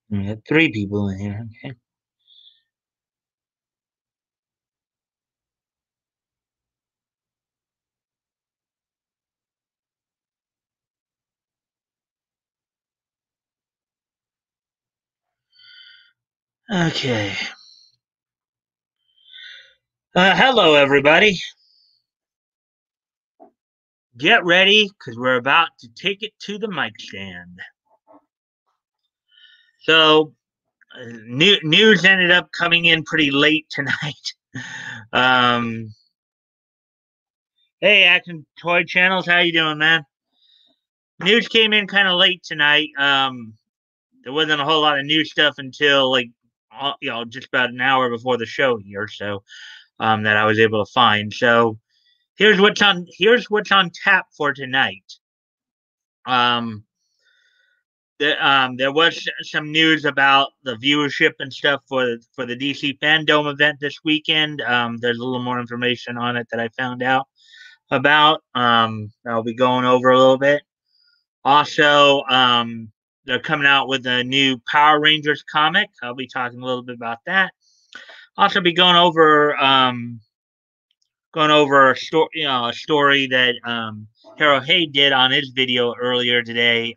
We had three people in here. Okay. Okay. Hello, everybody. Get ready because we're about to take it to the mic stand. So, news ended up coming in pretty late tonight. um, hey, Action Toy Channels, how you doing, man? News came in kind of late tonight. There wasn't a whole lot of new stuff until just about an hour before the show here. So, that I was able to find. So, here's what's on tap for tonight. Um, there was some news about the viewership and stuff for the DC Fandom event this weekend. There's a little more information on it that I found out about. I'll be going over a little bit. Also, they're coming out with a new Power Rangers comic. I'll be talking a little bit about that. Also, be going over a story that Harold Hay did on his video earlier today.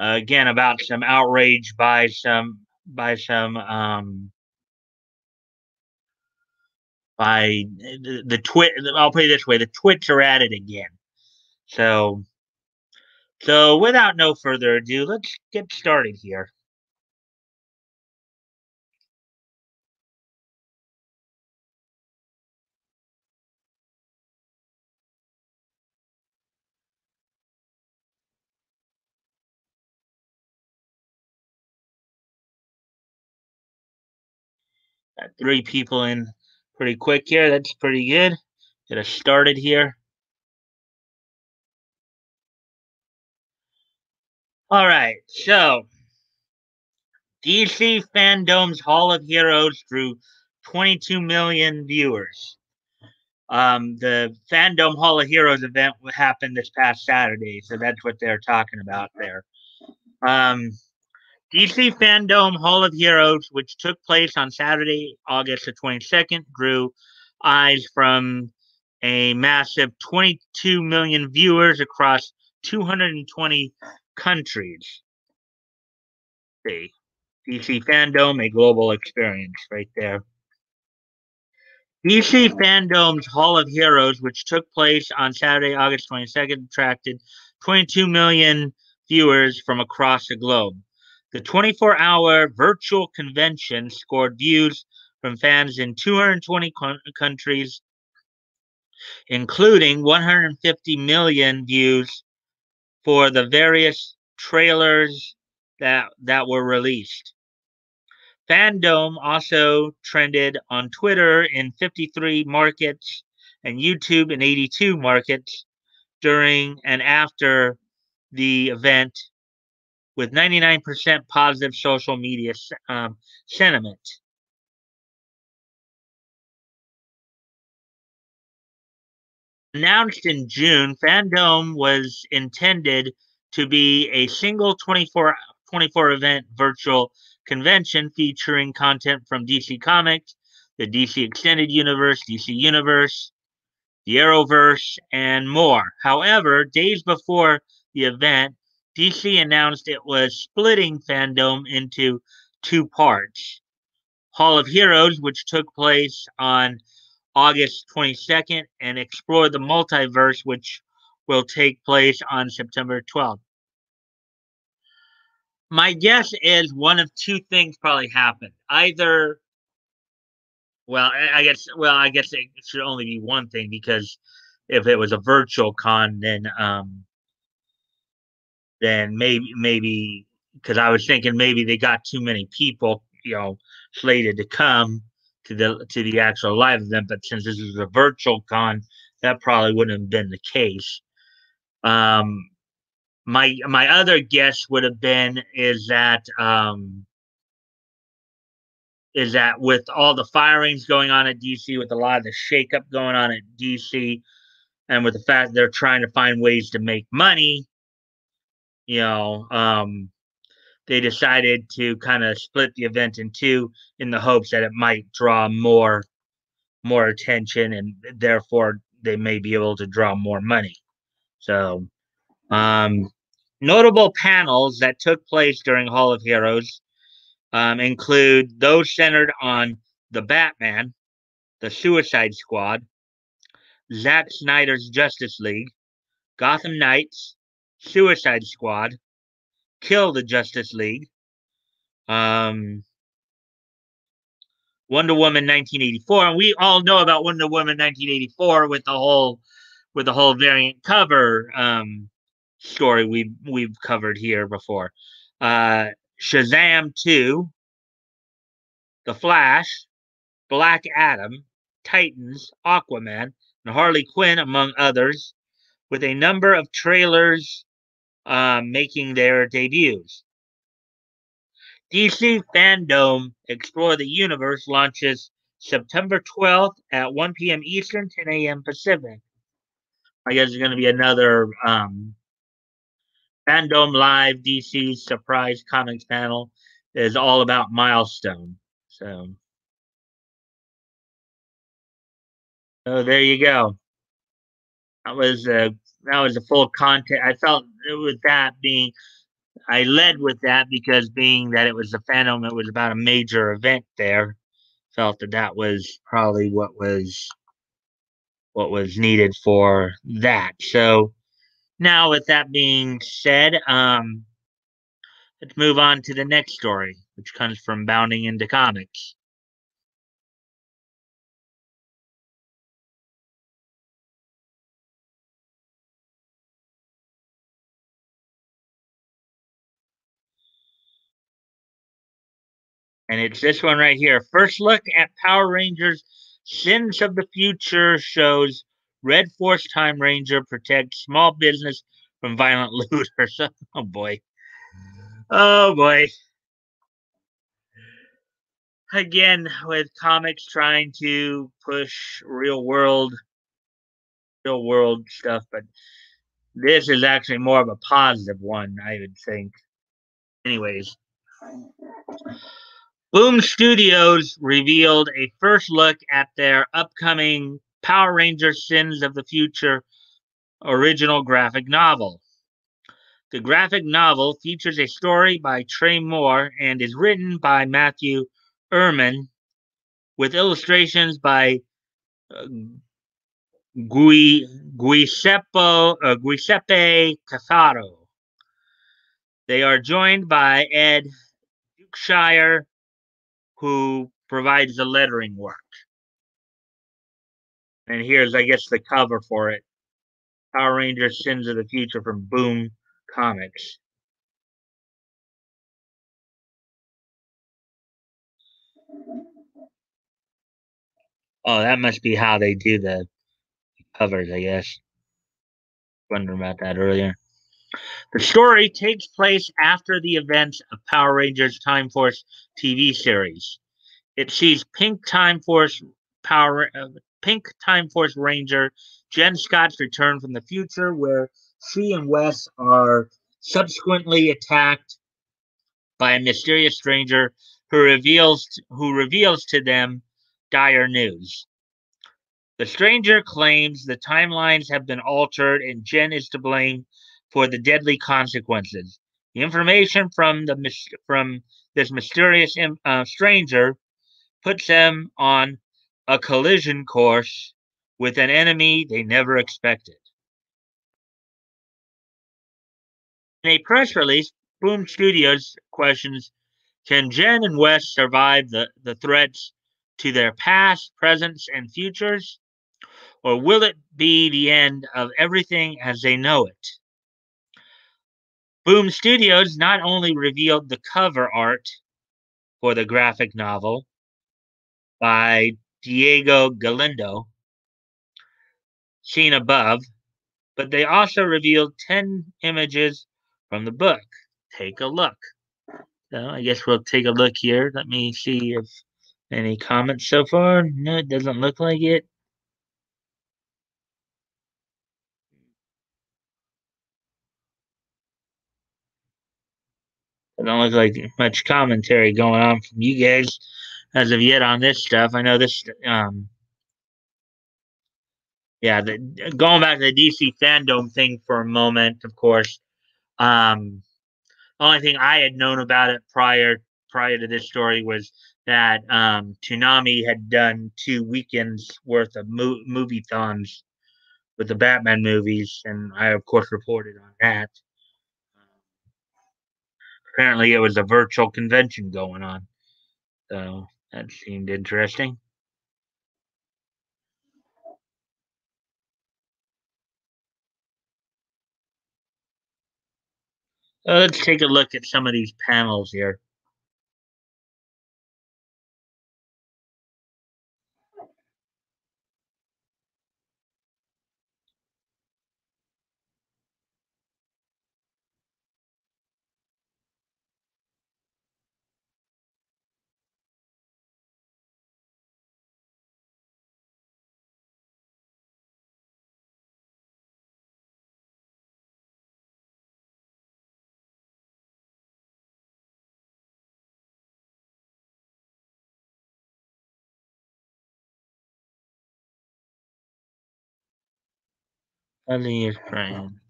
Again, about some outrage by the twit. I'll put it this way: the twits are at it again. So without no further ado, let's get started here. Got three people in pretty quick here. That's pretty good. Get us started here. All right, so DC Fandom's Hall of Heroes drew 22 million viewers. The Fandom Hall of Heroes event happened this past Saturday, so that's what they're talking about there. Um, DC Fandom Hall of Heroes, which took place on Saturday, August the 22nd, drew eyes from a massive 22 million viewers across 220 countries. See, DC Fandom, a global experience right there. DC Fandom's Hall of Heroes, which took place on Saturday, August 22nd, attracted 22 million viewers from across the globe. The 24-hour virtual convention scored views from fans in 220 countries, including 150 million views for the various trailers that were released. Fandom also trended on Twitter in 53 markets and YouTube in 82 markets during and after the event, with 99% positive social media sentiment. Announced in June, Fandom was intended to be a single 24 event virtual convention featuring content from DC Comics, the DC Extended Universe, DC Universe, the Arrowverse, and more. However, days before the event, DC announced it was splitting Fandom into two parts: Hall of Heroes, which took place on August 22nd, and Explore the Multiverse, which will take place on September 12th. My guess is one of two things probably happened. Either, I guess it should only be one thing, because if it was a virtual con, then maybe because I was thinking maybe they got too many people, slated to come to the actual live event. But since this is a virtual con, that probably wouldn't have been the case. My other guess would have been is that with all the firings going on at DC, with a lot of the shakeup going on at DC, and with the fact they're trying to find ways to make money, you know, they decided to kind of split the event in two in the hopes that it might draw more attention and therefore they may be able to draw more money. So, um, notable panels that took place during Hall of Heroes include those centered on the Batman, the Suicide Squad, Zack Snyder's Justice League, Gotham Knights, Suicide Squad, Kill the Justice League, um, Wonder Woman 1984, and we all know about Wonder Woman 1984 with the whole variant cover story we've covered here before. Uh, Shazam 2, The Flash, Black Adam, Titans, Aquaman, and Harley Quinn, among others, with a number of trailers making their debuts. DC Fandom Explore the Universe launches September 12th at 1 p.m. Eastern, 10 a.m. Pacific. I guess it's going to be another Fandom Live DC surprise comics panel. Is all about Milestone. So there you go. That was a full content. I felt with that being I led with that because being that it was the Phantom, it was about a major event there. Felt that that was probably what was needed for that. So now, with that being said, let's move on to the next story, which comes from Bounding into Comics. And it's this one right here. First look at Power Rangers Sins of the Future shows Red Force Time Ranger protects small business from violent looters. Oh boy. Oh boy. Again, with comics trying to push real world stuff, but this is actually more of a positive one, I would think. Anyways, Boom Studios revealed a first look at their upcoming Power Rangers Sins of the Future original graphic novel. The graphic novel features a story by Trey Moore and is written by Matthew Ehrman with illustrations by uh, Giuseppe Cassaro. They are joined by Ed Dukeshire, who provides the lettering work. And here's, I guess, the cover for it. Power Rangers Sins of the Future from Boom Comics. Oh, that must be how they do the covers, I guess. Wondering about that earlier. The story takes place after the events of Power Rangers Time Force TV series. It sees Pink Time Force Ranger Jen Scott's return from the future, where she and Wes are subsequently attacked by a mysterious stranger who reveals to them dire news. The stranger claims the timelines have been altered and Jen is to blame for the deadly consequences. The information from this mysterious stranger puts them on a collision course with an enemy they never expected. In a press release, Boom Studios questions, can Jen and Wes survive the threats to their past, presents, and futures? Or will it be the end of everything as they know it? Boom Studios not only revealed the cover art for the graphic novel by Diego Galindo, seen above, but they also revealed 10 images from the book. Take a look. So I guess we'll take a look here. Let me see if any comments so far. No, it doesn't look like it. don't look like much commentary going on from you guys as of yet on this stuff. I know this. Yeah, going back to the DC fandom thing for a moment. Of course, um, only thing I had known about it prior to this story was that Toonami had done 2 weekends worth of movie thons with the Batman movies, and I of course reported on that. Apparently, it was a virtual convention going on, so that seemed interesting. Let's take a look at some of these panels here. Let me try and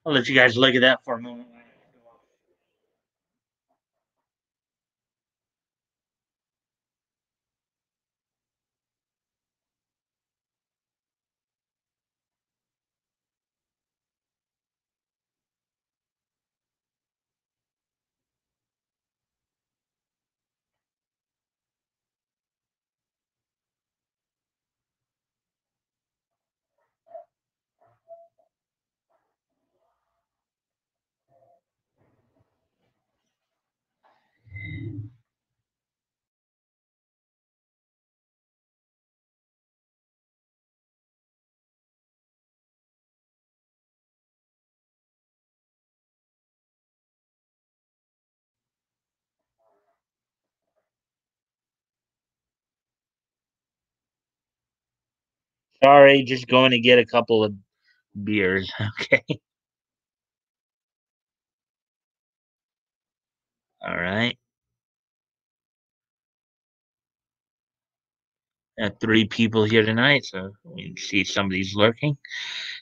I'll let you guys look at that for a moment. Sorry, just going to get a couple of beers. Okay. All right. Got 3 people here tonight, so we can see somebody's lurking.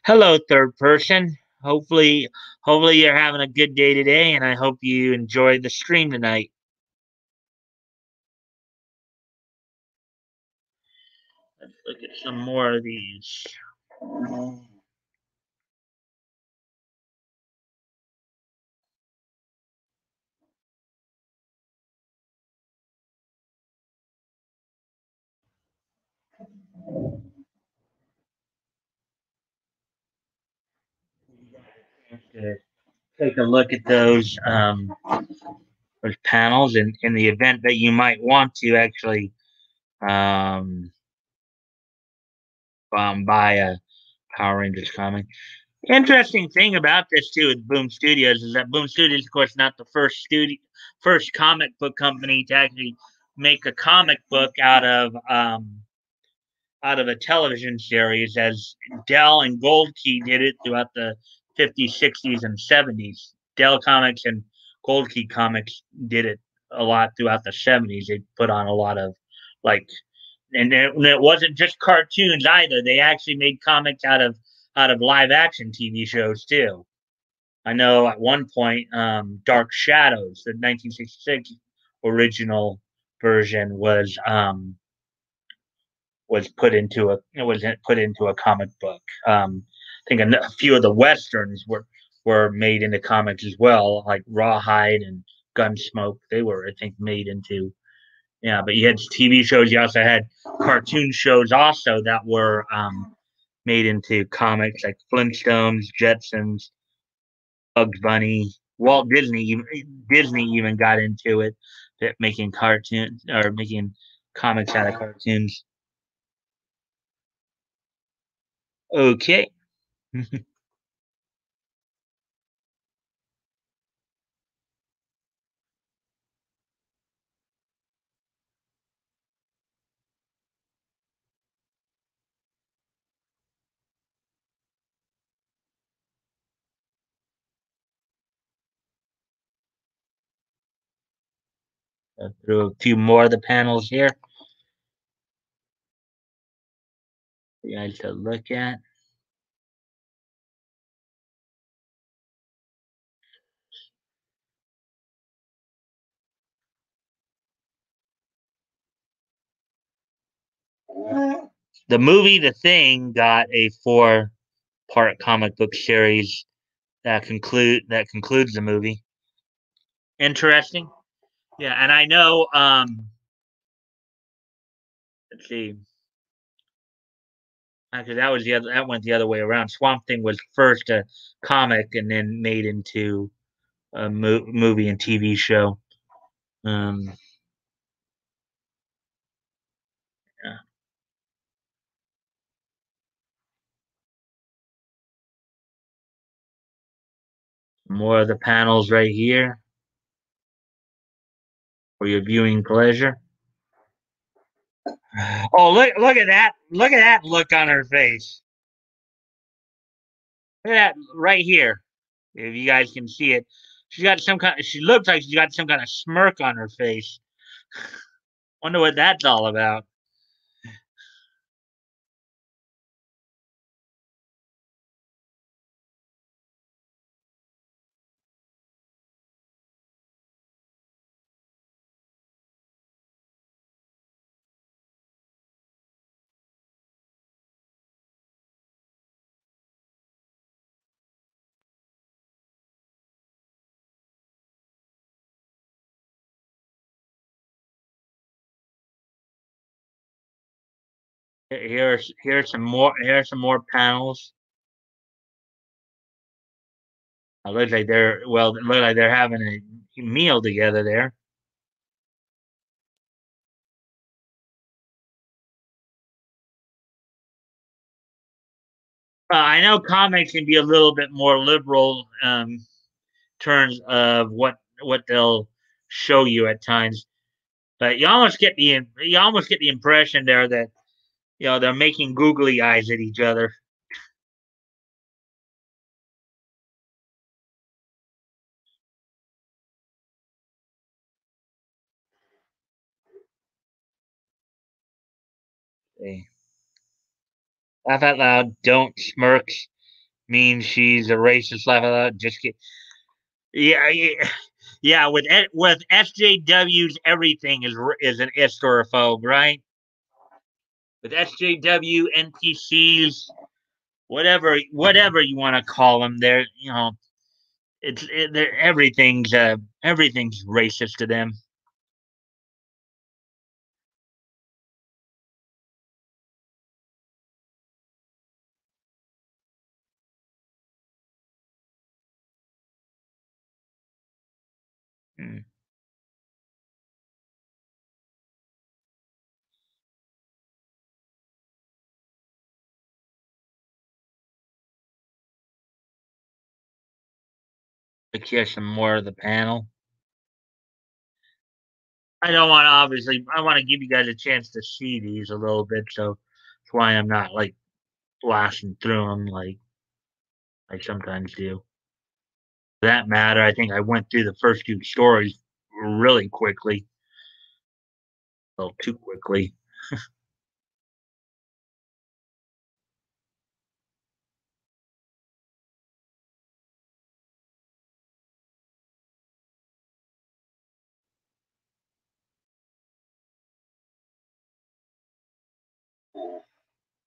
Hello, third person. Hopefully you're having a good day today, and I hope you enjoyed the stream tonight. Let's look at some more of these. To take a look at those panels in the event that you might want to actually um, buy a Power Rangers comic. Interesting thing about this too with Boom Studios is that Boom Studios, of course, not the first comic book company to actually make a comic book out of a television series, as Dell and Gold Key did it throughout the 50s, 60s, and 70s. Dell Comics and Gold Key Comics did it a lot throughout the 70s. They put on a lot of like, and it wasn't just cartoons either. They actually made comics out of live action TV shows too. I know at one point, Dark Shadows, the 1966 original version, was put into a comic book. I think a few of the westerns were made into comics as well, like Rawhide and Gunsmoke. They were, I think, made into, yeah. But you had TV shows. You also had cartoon shows also that were made into comics, like Flintstones, Jetsons, Bugs Bunny. Disney even got into it, making cartoons or making comics out of cartoons. Okay. Through a few more of the panels here for you guys to look at. The movie The Thing got a four-part comic book series that concludes the movie. Interesting. Yeah, and I know let's see. Because that went the other way around. Swamp Thing was first a comic and then made into a movie and TV show. Um, yeah. More of the panels right here for your viewing pleasure. Oh, look at that. Look at that look on her face. Look at that right here. If you guys can see it. She looks like she's got some kind of smirk on her face. Wonder what that's all about. Here's some more panels. It looks like they're having a meal together there. I know comics can be a little bit more liberal in terms of what they'll show you at times, but you almost get the impression there that they're making googly eyes at each other. They laugh out loud. Don't smirks means she's a racist. Laugh out loud. Just get yeah, yeah. Yeah, with SJWs, everything is an istorophobe, right? With SJW, NPCs, whatever you want to call them, they're everything's racist to them. Hmm. Let's hear some more of the panel. I don't want to obviously. I want to give you guys a chance to see these a little bit, so that's why I'm not like blasting through them like I sometimes do. For that matter, I think I went through the first two stories really quickly, a little too quickly.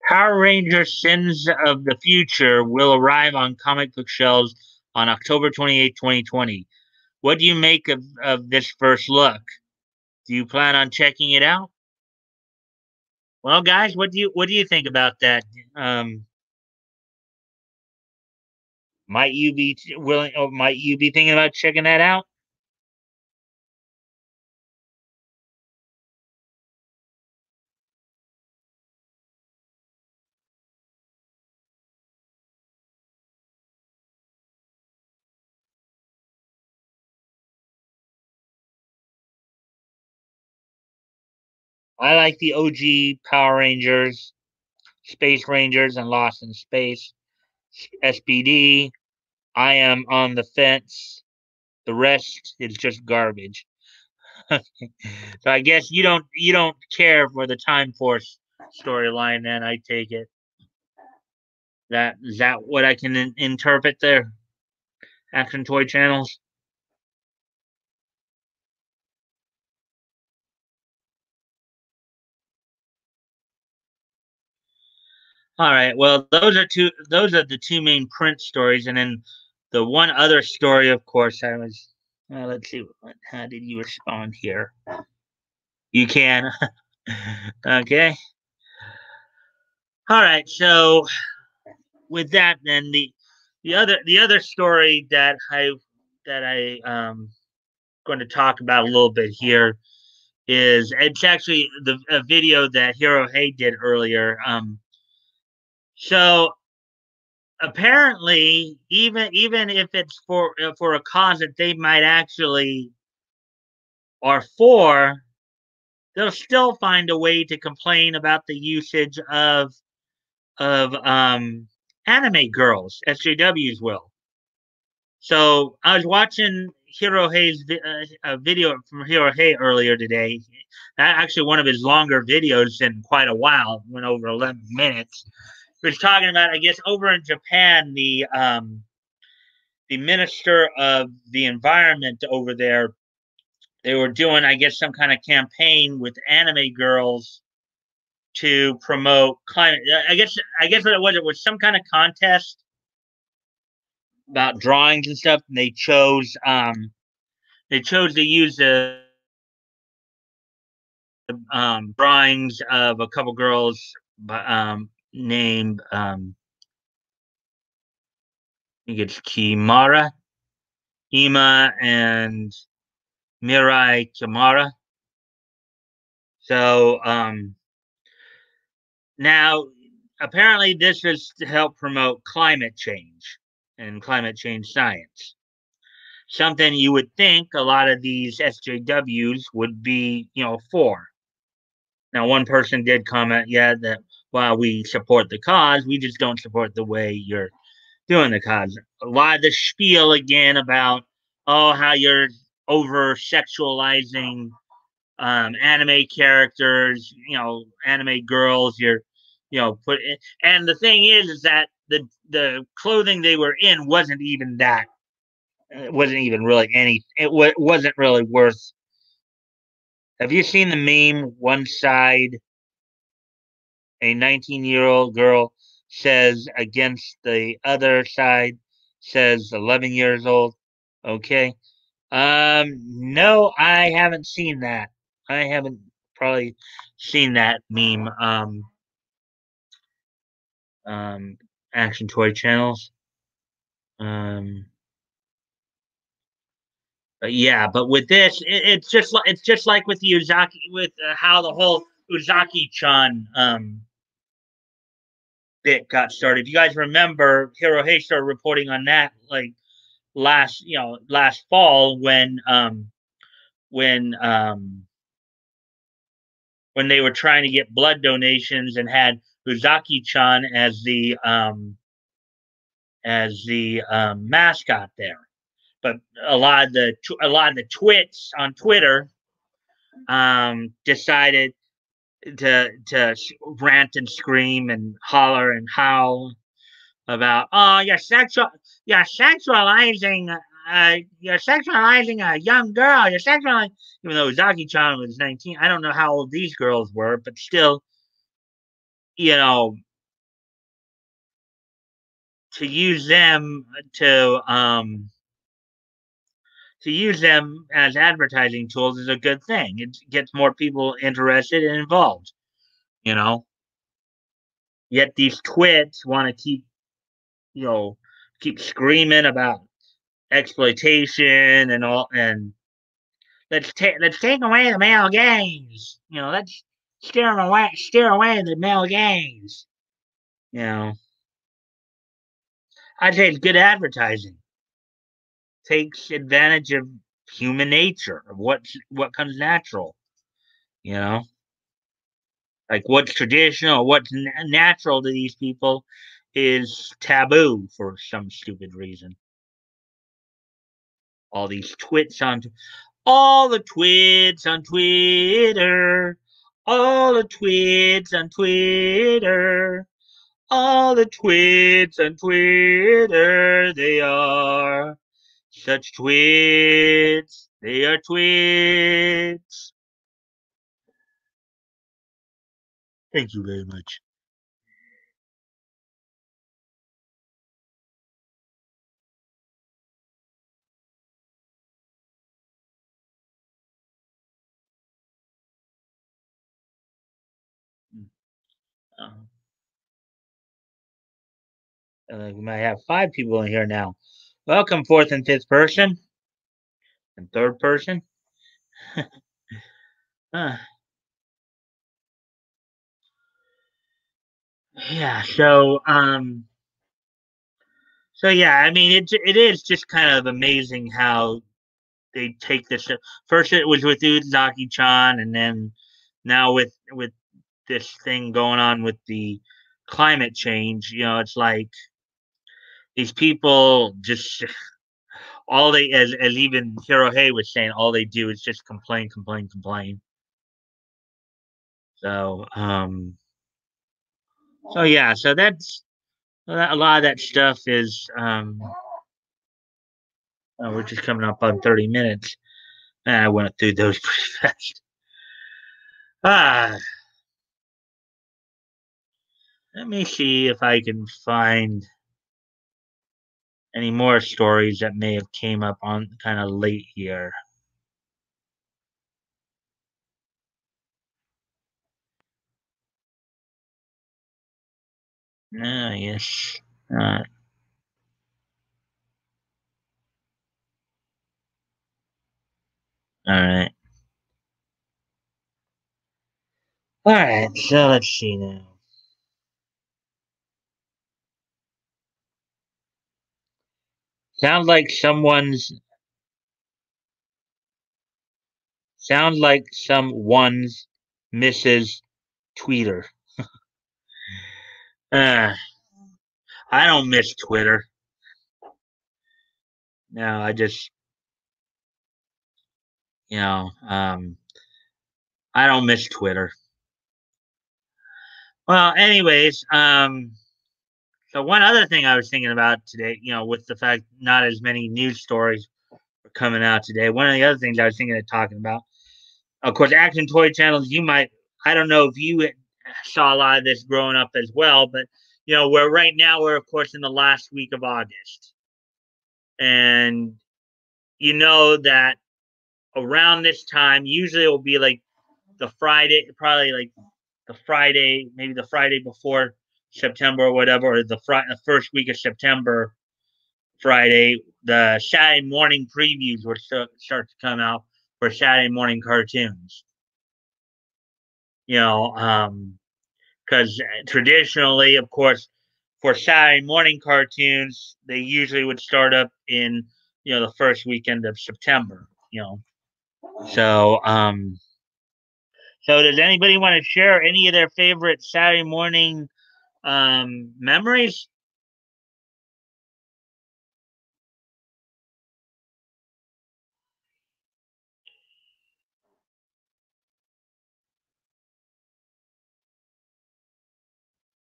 Power Rangers Sins of the Future will arrive on comic book shelves on October 28th, 2020. What do you make of this first look? Do you plan on checking it out? Well, guys, what do you think about that? Um, might you be willing, or might you be thinking about checking that out? I like the OG Power Rangers, Space Rangers, and Lost in Space. SPD. I am on the fence. The rest is just garbage. So I guess you don't care for the Time Force storyline. Then I take it that is that what I can interpret there. Action toy channels. All right. Well, those are two. Those are the two main print stories, and then the one other story, of course, I was. Let's see. How did you respond here? You can. Okay. All right. So with that, then the other story that I going to talk about a little bit here is it's actually the a video that Hero Hay did earlier. So apparently, even if it's for a cause that they might actually are for, they'll still find a way to complain about the usage of anime girls. SJWs will. So I was watching Hero Hay's a video from Hero Hay earlier today. Actually, one of his longer videos in quite a while, went over 11 minutes. He was talking about, I guess, over in Japan, the minister of the environment over there, they were doing, I guess, some kind of campaign with anime girls to promote climate. I guess what it was some kind of contest about drawings and stuff, and they chose to use the drawings of a couple girls named I think it's Kimara, Ima, and Mirai Kimara. So now apparently this is to help promote climate change and climate change science. Something you would think a lot of these SJWs would be, for. Now, one person did comment, yeah, that while we support the cause, we just don't support the way you're doing the cause. A lot of the spiel again about, oh, how you're over sexualizing anime characters, anime girls. You're, put in, and the thing is that the clothing they were in wasn't even that. It wasn't even really any. Wasn't really worth. Have you seen the meme? One side, a 19-year-old girl says against the other side says 11 years old. Okay. No, I haven't seen that. I haven't probably seen that meme. Um, action toy channels. Um, but yeah, but with this, it's just like with the Uzaki, with how the whole Uzaki-chan bit got started. If you guys remember, Hirohei started reporting on that like last fall when when they were trying to get blood donations and had Uzaki-chan as the mascot there. But a lot of the twits on Twitter decided to rant and scream and holler and howl about, oh, you're sexualizing a young girl. You're sexualizing, even though Zaki-chan was 19. I don't know how old these girls were, but still, you know, to use them to use them as advertising tools is a good thing. It gets more people interested and involved. You know, yet these twits want to keep screaming about exploitation and all, and let's take away the male gaze. Let's steer away the male gaze. You know, I'd say it's good advertising. Takes advantage of human nature, of what comes natural. You know, like what's traditional, what's natural to these people is taboo for some stupid reason. All these twits on All the twits on Twitter. All the twits on Twitter. All the twits on Twitter. They are such twits. They are twits. Thank you very much. Um, we might have five people in here now. Welcome, fourth and fifth person, and third person. Uh, yeah. So yeah. I mean, it is just kind of amazing how they take this. First, it was with Uzaki-chan, and then now with this thing going on with the climate change. It's like these people just all they as even Hirohei was saying, all they do is just complain, complain, complain. So so yeah, so that's a lot of that stuff is we're just coming up on 30 minutes. And I went through those pretty fast. Ah, let me see if I can find any more stories that may have came up on kind of late here. Ah, yes. Uh, all right. All right. So let's see now. Sounds like someone's. Sounds like someone's Mrs. Tweeter. Uh, I don't miss Twitter. No, I just, you know, I don't miss Twitter. Well, anyways, so one other thing I was thinking about today, with the fact not as many news stories are coming out today. One of the other things I was thinking of talking about, of course, action toy channels. I don't know if you saw a lot of this growing up as well, but we're right now we're of course in the last week of August, and you know that around this time, usually it will be like the Friday, probably like the Friday, maybe the Friday before September or whatever, or the first week of September, Friday, the Saturday morning previews will start to come out for Saturday morning cartoons. You know, because traditionally, of course, for Saturday morning cartoons, they usually would start up in the first weekend of September. So so does anybody want to share any of their favorite Saturday morning memories?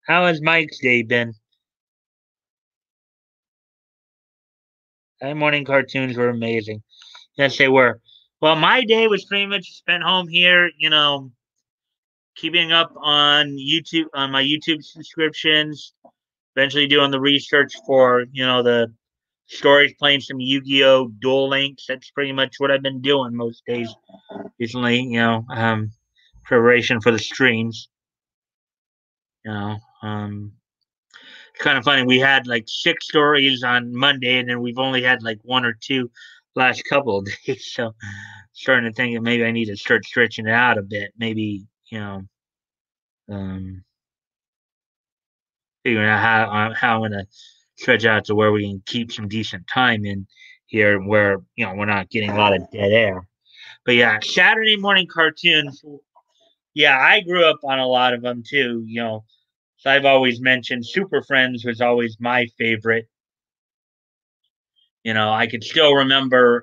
How has Mike's day been? Saturday morning cartoons were amazing. Yes, they were. Well, my day was pretty much spent home here, keeping up on YouTube, on my YouTube subscriptions, eventually doing the research for, the stories, playing some Yu-Gi-Oh! Duel Links. That's pretty much what I've been doing most days recently, preparation for the streams, you know. It's kind of funny. We had like six stories on Monday, and then we've only had like one or two last couple of days. So starting to think that maybe I need to start stretching it out a bit. Maybe um, figuring out how I'm gonna stretch out to where we can keep some decent time in here, where we're not getting a lot of dead air. But yeah, Saturday morning cartoons. Yeah, I grew up on a lot of them too. So I've always mentioned Super Friends was always my favorite. I could still remember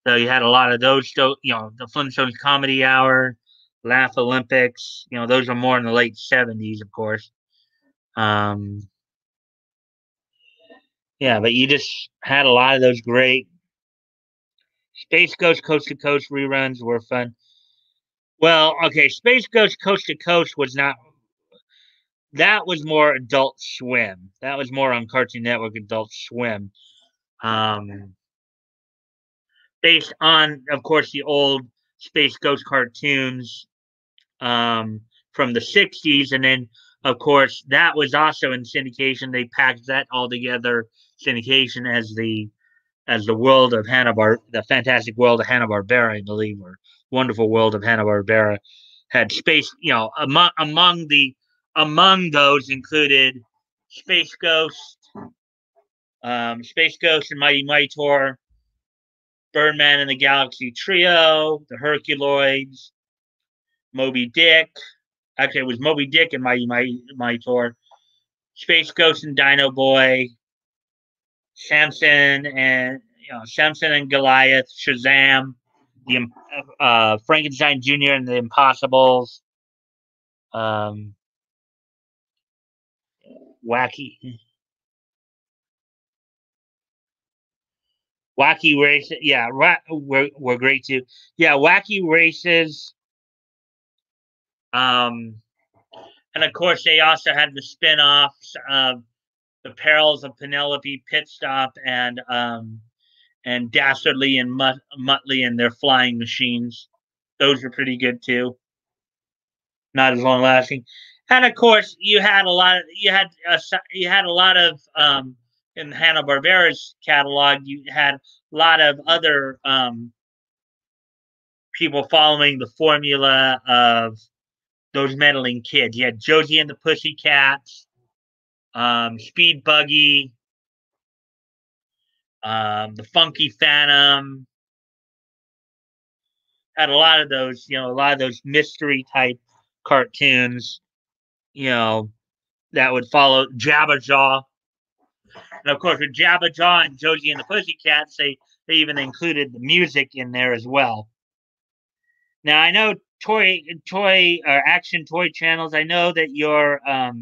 So you had a lot of those. So, the Flintstones Comedy Hour, Laugh Olympics. Those are more in the late '70s, of course. Um, yeah, but you just had a lot of those great Space Ghost Coast to Coast reruns were fun. Well, okay, Space Ghost Coast to Coast was not. That was more Adult Swim. That was more on Cartoon Network, Adult Swim. Um, Based on, of course, the old Space Ghost cartoons um, from the '60s, and then, of course, that was also in syndication. They packaged that all together, syndication, as the world of the fantastic world of Hanna Barbera, I believe, or wonderful world of Hanna Barbera, had space. Among those included Space Ghost, Space Ghost and Mighty Mightor, Birdman and the Galaxy Trio, the Herculoids, Moby Dick. Actually, it was Moby Dick and Mighty Mightor, Space Ghost and Dino Boy, Samson and Goliath, Shazam, the Frankenstein Jr. and the Impossibles, um, Wacky Wacky Races. Yeah, were great too. Yeah, Wacky Races. Um, and of course, they also had the spin-offs of The Perils of Penelope Pit Stop and Dastardly and Muttley and their flying machines. Those were pretty good too. Not as long lasting. And of course, you had a lot of in Hanna Barbera's catalog. You had a lot of other people following the formula of those meddling kids. You had Josie and the Pussycats, Speed Buggy, the Funky Phantom. Had a lot of those, a lot of those mystery type cartoons, you know, that would follow Jabberjaw. And of course, with Jabberjaw and Josie and the Pussycats, they even included the music in there as well. Now I know toy or action toy channels. I know that you're up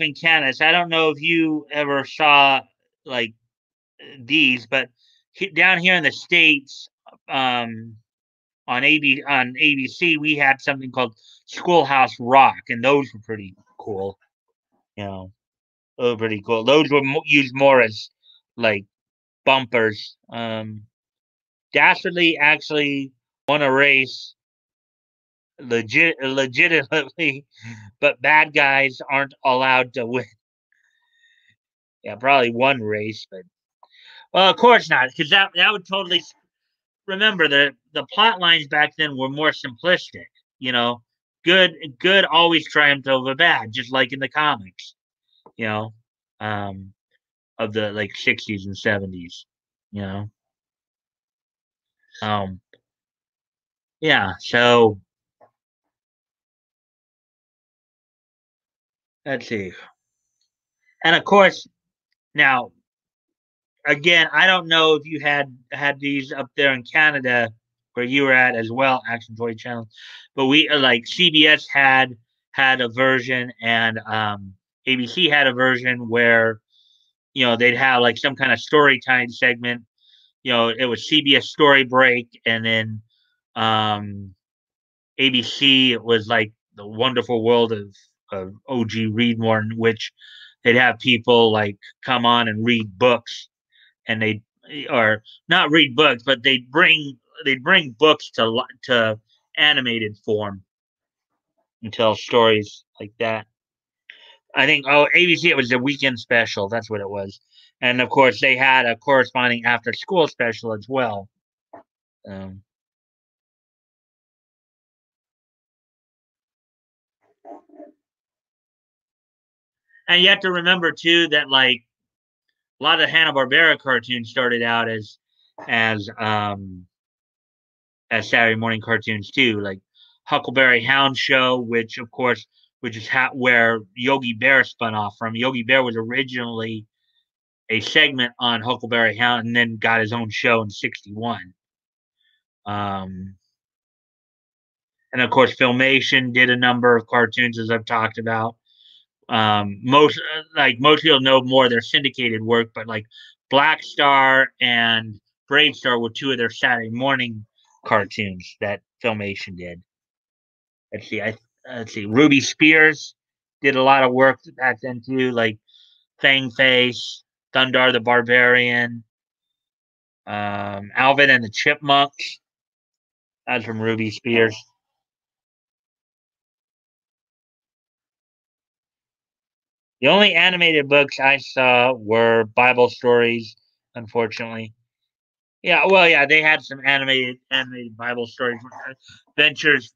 in Canada. So I don't know if you ever saw like these, but down here in the states, um, on ABC, we had something called Schoolhouse Rock, and those were pretty cool. You know, those were pretty cool. Those were used more as like bumpers. Dastardly actually won a race legitimately, but bad guys aren't allowed to win. Yeah, probably one race, but well, of course not, because that would totally remember the plot lines back then were more simplistic. You know, good always triumphed over bad, just like in the comics. You know, um, of the like '60s and '70s. You know, um, yeah. So let's see, and of course now again, I don't know if you had these up there in Canada where you were at as well, Action Toy Channel, but we like CBS had a version and ABC had a version where they'd have like some kind of story time segment. It was CBS Story Break, and then um, ABC it was like the Wonderful World of OG Readmore, in which they'd have people like come on and read books and they or not read books, but they'd bring books to animated form and tell stories like that. I think ABC it was the weekend special. That's what it was, and of course they had a corresponding after school special as well. Um, and you have to remember too that like a lot of Hanna Barbera cartoons started out as as Saturday morning cartoons too, like Huckleberry Hound Show, which is where Yogi Bear spun off from. Yogi Bear was originally a segment on Huckleberry Hound, and then got his own show in '61. Um, and of course, Filmation did a number of cartoons, as I've talked about. Most people know more of their syndicated work, but like Black Star and Brave Star were two of their Saturday morning cartoons that Filmation did. Let's see, let's see. Ruby Spears did a lot of work back then too, like Fang Face, Thundar the Barbarian, Alvin and the Chipmunks. That's from Ruby Spears. The only animated books I saw were Bible stories, unfortunately. Yeah, well, yeah, they had some animated Bible stories, adventures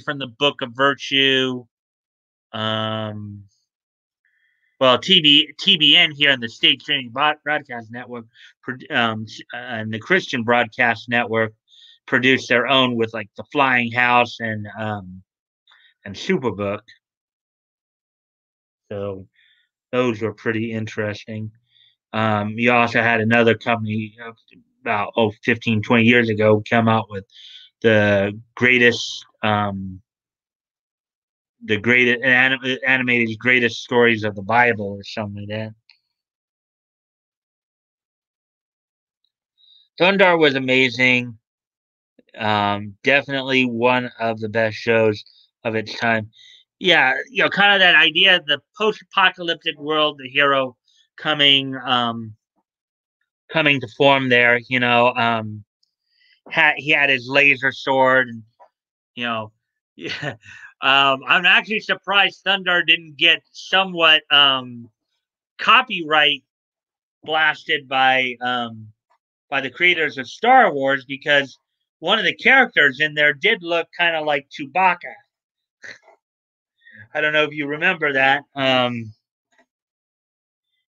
from the Book of Virtue. Um, well, TBN here in the State Training Broadcast Network, and the Christian Broadcast Network produced their own with like the Flying House and Superbook. So those were pretty interesting. You also had another company about 15, 20 years ago come out with the greatest animated greatest stories of the Bible or something like that. Thundar was amazing. Definitely one of the best shows of its time. Yeah, kind of that idea, the post-apocalyptic world, the hero coming coming to form there. He had his laser sword, and you know, yeah. I'm actually surprised Thundar didn't get somewhat copyright blasted by the creators of Star Wars, because one of the characters in there did look kind of like Chewbacca. I don't know if you remember that.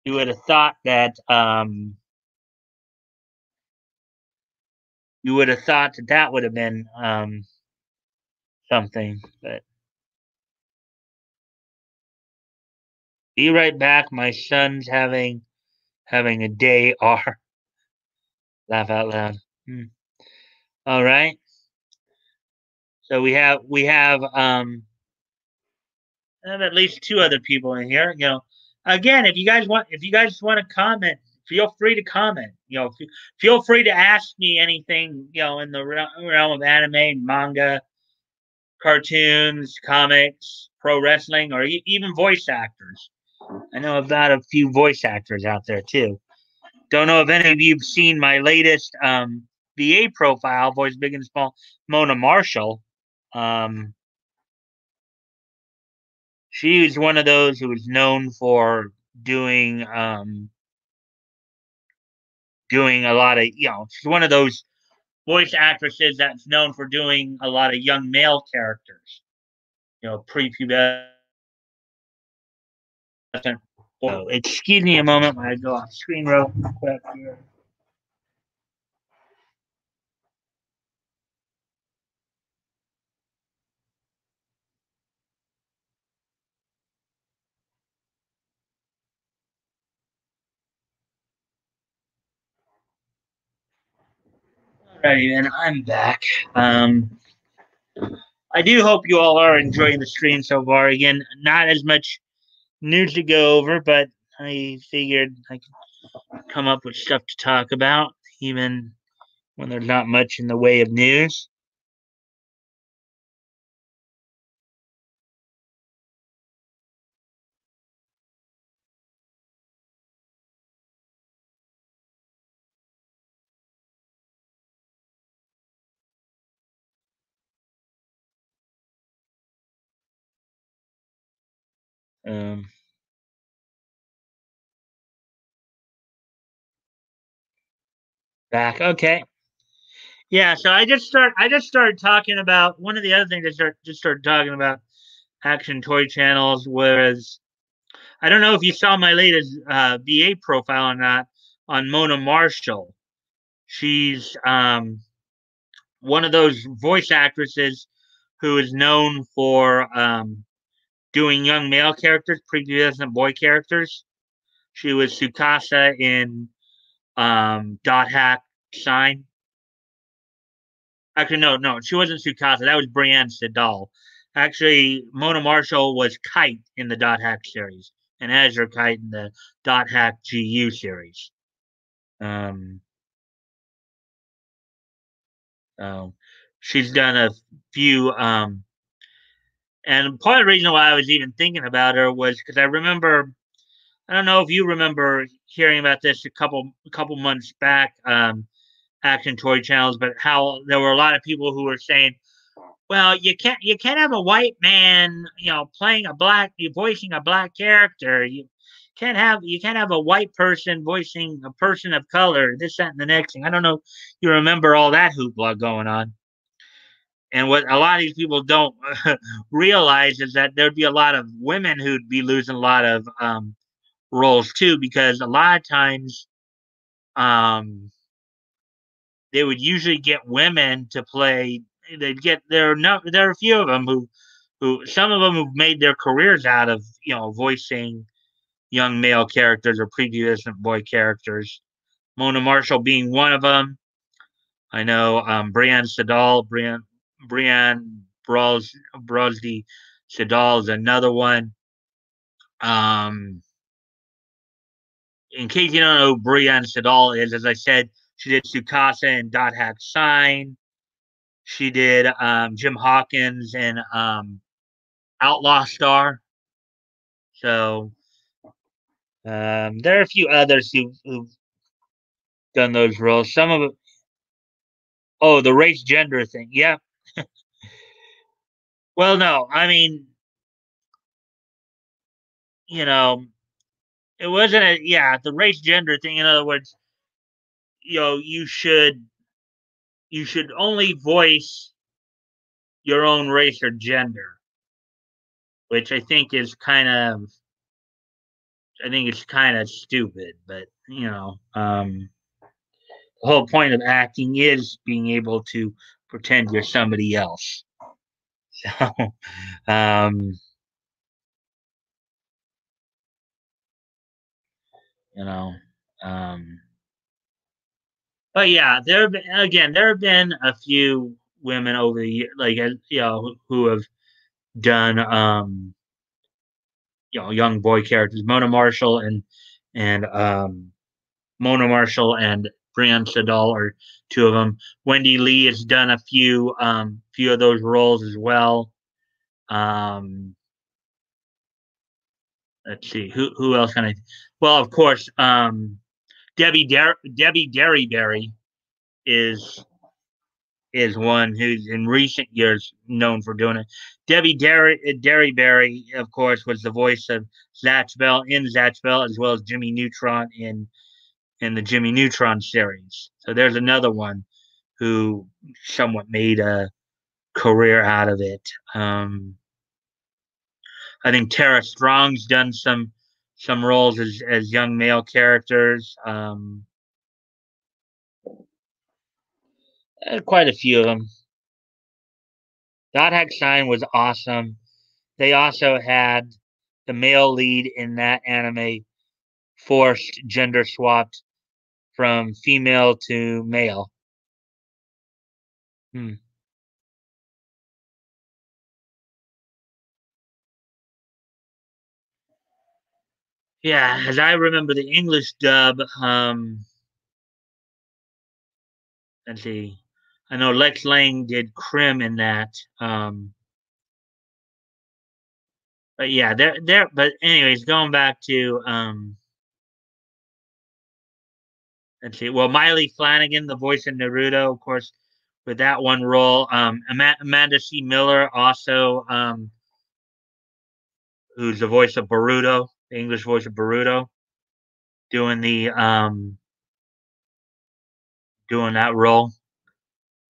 You would have thought that that would have been something. But be right back. My son's having a day. Or laugh out loud. Hmm. All right. So we have at least two other people in here. Again, if you guys want to comment, feel free to comment. Feel free to ask me anything. In the realm of anime, manga, cartoons, comics, pro wrestling, or even voice actors. I know about a few voice actors out there too. Don't know if any of you've seen my latest VA profile, Voice Big and Small, Mona Marshall. Um, she was one of those who was known for doing doing a lot of, she's one of those voice actresses that's known for doing a lot of young male characters, prepubescent. So excuse me a moment when I go off screen real quick here. Alrighty, then I'm back. I do hope you all are enjoying the stream so far. Again, not as much news to go over, but I figured I could come up with stuff to talk about, even when there's not much in the way of news. Um, Back. Okay. Yeah. So I just started talking about one of the other things just started talking about Action Toy Channels. Whereas I don't know if you saw my latest VA profile or not on Mona Marshall. She's one of those voice actresses who is known for doing young male characters, prepubescent boy characters. She was Tsukasa in Dot Hack Sign. Actually, no, she wasn't Tsukasa. That was Brienne Siddal. Actually, Mona Marshall was Kite in the Dot Hack series, and Azure Kite in the Dot Hack GU series. Um, so she's done a few. And part of the reason why I was even thinking about her was because I remember. I don't know if you remember hearing about this a couple months back. Action toy channels, but how there were a lot of people who were saying, well, you can't have a white man, playing a black, you voicing a black character. You can't have a white person voicing a person of color. This, that, and the next thing. I don't know if you remember all that hoopla going on. And what a lot of these people don't realize is that there'd be a lot of women who'd be losing a lot of roles too, because a lot of times um, they would usually get women to play. They'd get there are a few of them who some of them who've made their careers out of voicing young male characters or prepubescent boy characters. Mona Marshall being one of them. I know Brienne Siddal, Brienne Brosdy Siddal is another one. Um, in case you don't know who Brienne Siddal is, as I said, she did Tsukasa and Dot Hack Sign. She did Jim Hawkins and Outlaw Star. So there are a few others who've done those roles. Some of it, oh, the race gender thing. Yeah. Well, no, I mean, you know, it wasn't a, yeah, the race gender thing. In other words, you should only voice your own race or gender, which I think it's kind of stupid, but the whole point of acting is being able to pretend you're somebody else. So, um, you know, um, but yeah, there have been a few women over the year, like who have done young boy characters. And Mona Marshall and Brienne Siddal are two of them. Wendy Lee has done a few of those roles as well. Um, let's see who else can I? Well, of course, Debbie Derryberry is is one who's in recent years known for doing it. Derryberry, of course, was the voice of Zatch Bell in Zatch Bell, as well as Jimmy Neutron in the Jimmy Neutron series. So there's another one who somewhat made a career out of it. I think Tara Strong's done some roles as young male characters. Quite a few of them. Dot Hack Sign was awesome. They also had the male lead in that anime forced gender swapped from female to male. Hmm. Yeah, as I remember the English dub, let's see. I know Lex Lang did Krim in that. But yeah, there. But anyways, going back to let's see. Well, Miley Flanagan, the voice of Naruto, of course, with that one role. Amanda C. Miller, also, who's the voice of Boruto, the English voice of Boruto, doing the doing that role.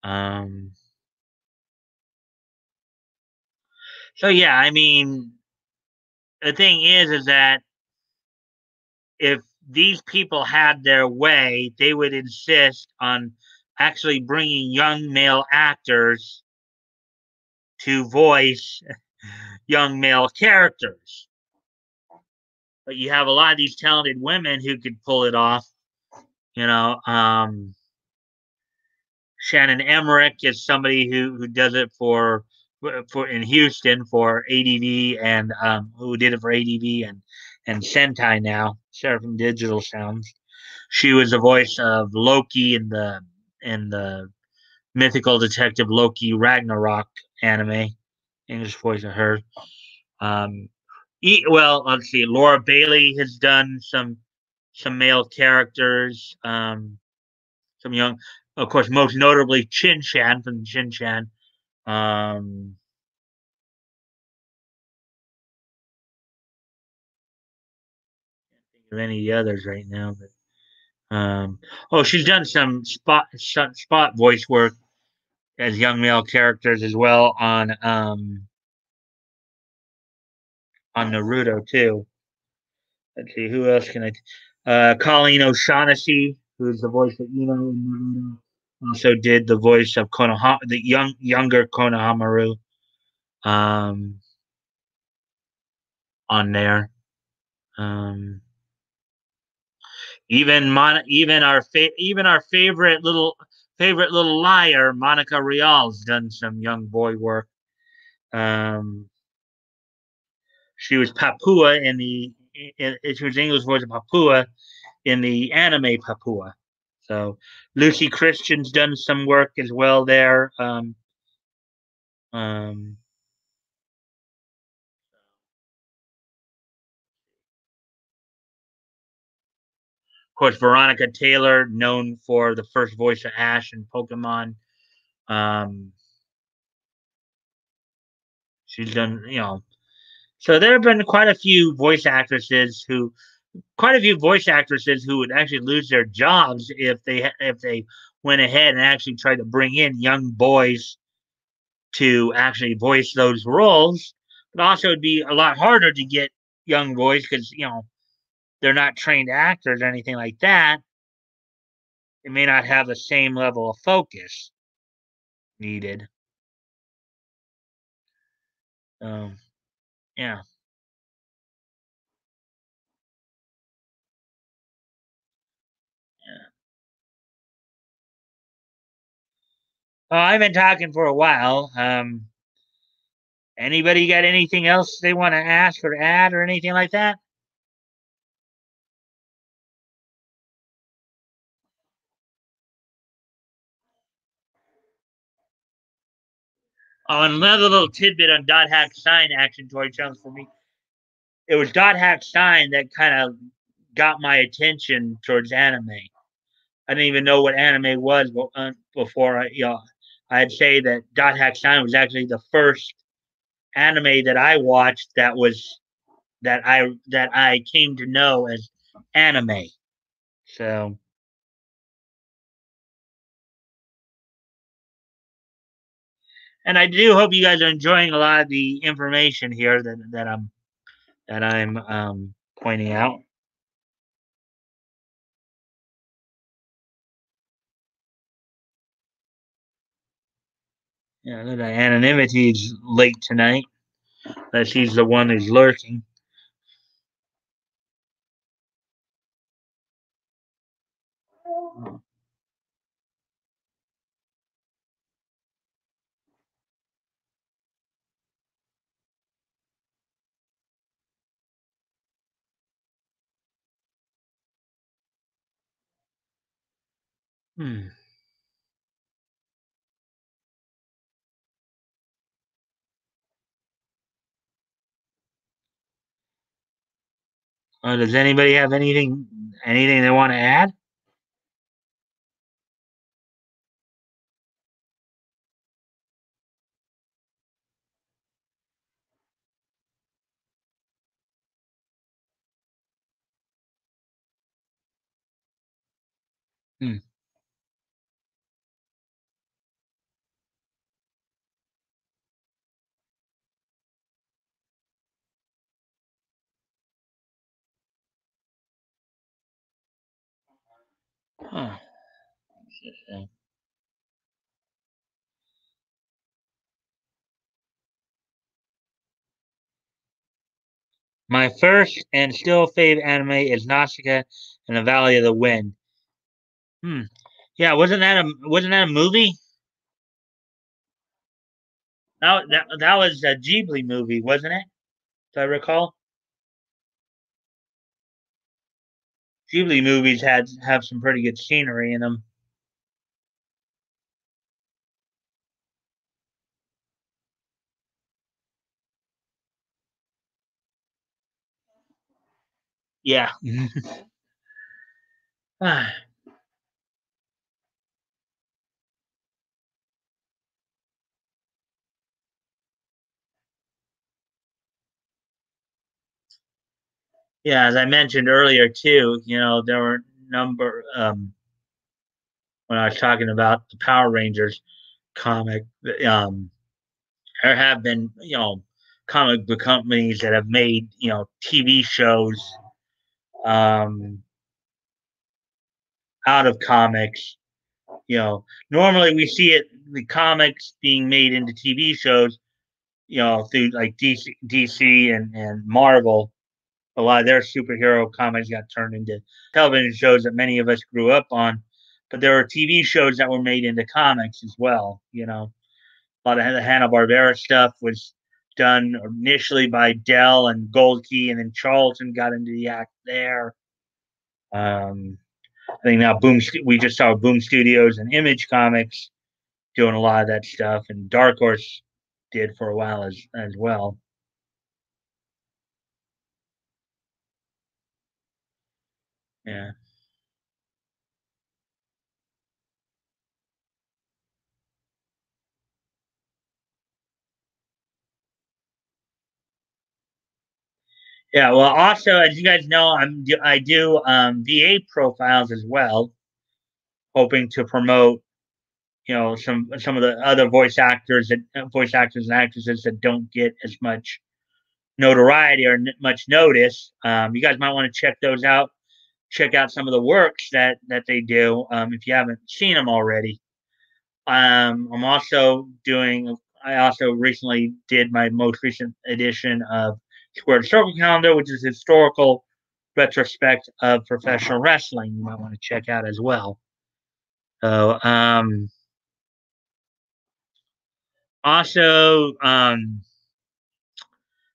Um, so yeah, I mean, the thing is that if these people had their way, they would insist on actually bringing young male actors to voice young male characters. but you have a lot of these talented women who could pull it off. You know, Shannon Emmerich is somebody who does it for in Houston for ADV and who did it for ADV and Sentai now, Seraphim Digital Sounds. She was the voice of Loki in the mythical detective Loki Ragnarok anime. English voice of her. Um, well, let's see. Laura Bailey has done some male characters. Some young, of course, most notably Chin Chan from Chin Chan. Um, can't think of any of the others right now, but oh, she's done some spot voice work as young male characters as well on Naruto too. Let's see, who else can I? Colleen O'Shaughnessy, who's the voice of Ino in Naruto, also did the voice of the younger Konohamaru um, on there. Um, even our favorite little liar, Monica Rial's done some young boy work. Um, she was Papua she was English voice of Papua in the anime Papua. So Lucy Christian's done some work as well there. Um, of course, Veronica Taylor, known for the first voice of Ash in Pokemon. Um, she's done, so there have been quite a few voice actresses who would actually lose their jobs if they went ahead and actually tried to bring in young boys to actually voice those roles. But also, it'd be a lot harder to get young boys because they're not trained actors or anything like that. They may not have the same level of focus needed. Um, yeah. Yeah. Well, I've been talking for a while. Anybody got anything else they want to ask or add or anything like that? Oh, and another little tidbit on Dot Hack Sign action toy challenge for me. It was Dot Hack Sign that kind of got my attention towards anime. I didn't even know what anime was before I'd say that Dot Hack Sign was actually the first anime that I watched that I came to know as anime. So, and I do hope you guys are enjoying a lot of the information here that I'm pointing out. Yeah, that anonymity is late tonight. That she's the one who's lurking. Hmm. Does anybody have anything they want to add? Hmm. Huh. My first and still fave anime is Nausicaa and the Valley of the Wind. Hmm. Yeah, wasn't that a movie? That was a Ghibli movie, wasn't it? If I recall, Ghibli movies have some pretty good scenery in them. Yeah. Yeah, as I mentioned earlier too, there were number when I was talking about the Power Rangers comic, there have been, comic book companies that have made, TV shows um out of comics. Normally we see the comics being made into TV shows, through like DC and Marvel. A lot of their superhero comics got turned into television shows that many of us grew up on. But there were TV shows that were made into comics as well. A lot of the Hanna-Barbera stuff was done initially by Dell and Gold Key, and then Charlton got into the act there. Um, I think now we just saw Boom Studios and Image Comics doing a lot of that stuff, and Dark Horse did for a while as well. Yeah. Yeah, well, also as you guys know, I do VA profiles as well, hoping to promote some of the other voice actors and actresses that don't get as much notoriety or much notice. You guys might want to check those out. Check out some of the works that they do if you haven't seen them already. I'm also doing. I also recently did my most recent edition of Squared Circle Calendar, which is historical retrospect of professional wrestling. You might want to check out as well. So, also,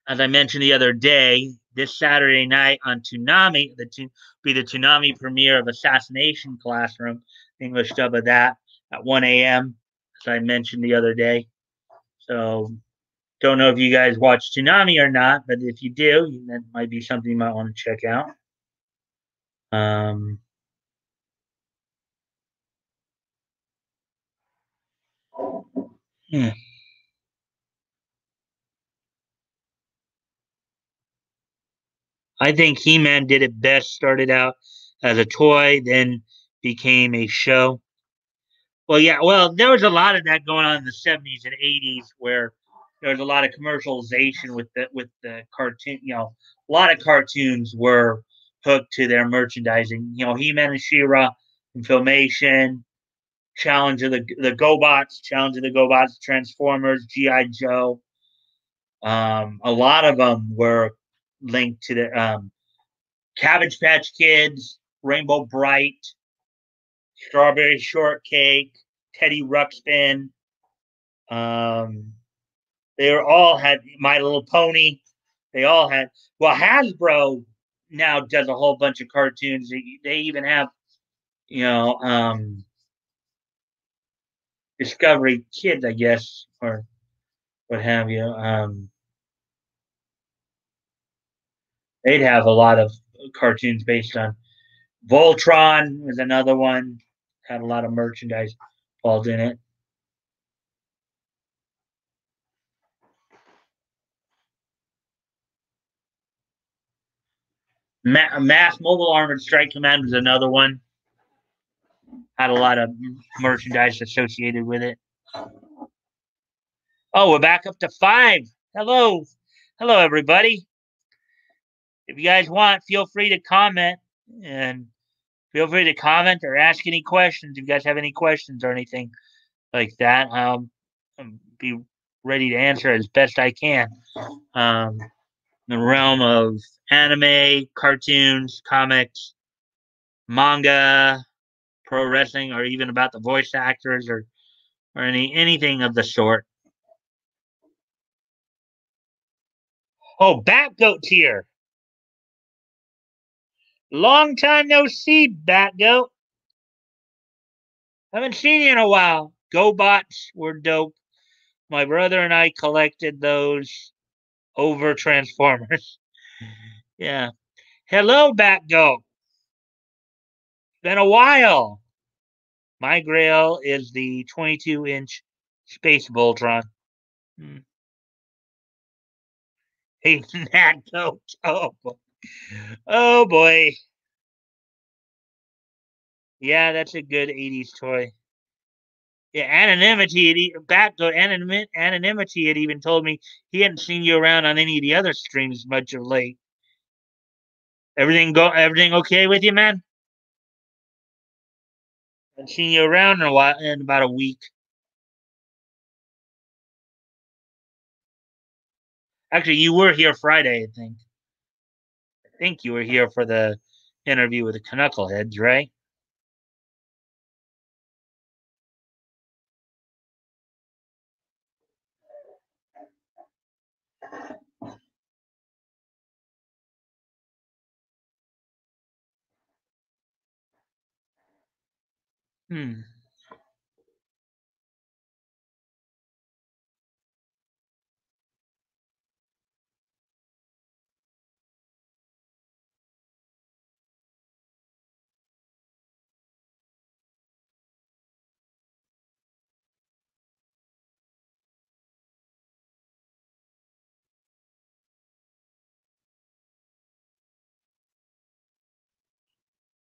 as I mentioned the other day, this Saturday night on Toonami, be the Toonami premiere of Assassination Classroom, English dub of that at 1 a.m. As I mentioned the other day. So don't know if you guys watch Toonami or not, but if you do, that might be something you might want to check out. Um, yeah. I think He-Man did it best. Started out as a toy, then became a show. Well, yeah. Well, there was a lot of that going on in the '70s and '80s, where there was a lot of commercialization with the cartoon. A lot of cartoons were hooked to their merchandising. He-Man and She-Ra and Filmation, Challenge of the GoBots, Transformers, GI Joe. A lot of them were linked to the Cabbage Patch Kids, Rainbow Bright, Strawberry Shortcake, Teddy Ruxpin. Um, they were all had My Little Pony. They all had. Well, Hasbro now does a whole bunch of cartoons. They even have, you know, um, Discovery Kids, I guess, or what have you. They'd have a lot of cartoons based on Voltron was another one. Had a lot of merchandise involved in it. Mass Mobile Armored Strike Command was another one. Had a lot of merchandise associated with it. Oh, we're back up to 5. Hello. Hello, everybody. If you guys want, feel free to comment and feel free to comment or ask any questions. If you guys have any questions or anything like that, I'll be ready to answer as best I can. Um, in the realm of anime, cartoons, comics, manga, pro wrestling, or even about the voice actors or anything of the sort. Oh, Batgoat's here. Long time no see, Batgoat. Haven't seen you in a while. GoBots were dope. My brother and I collected those over Transformers. Yeah. Hello, Batgoat. Been a while. My grail is the 22-inch Space Voltron. Hmm. Hey, that goat. Oh, boy. Oh, boy. Yeah, that's a good 80s toy. Yeah, anonymity had even told me he hadn't seen you around on any of the other streams much of late. Everything okay with you, man? I've seen you around in a while, in about a week. Actually, you were here Friday, I think. I think you were here for the interview with the Knuckleheads, right? Hmm.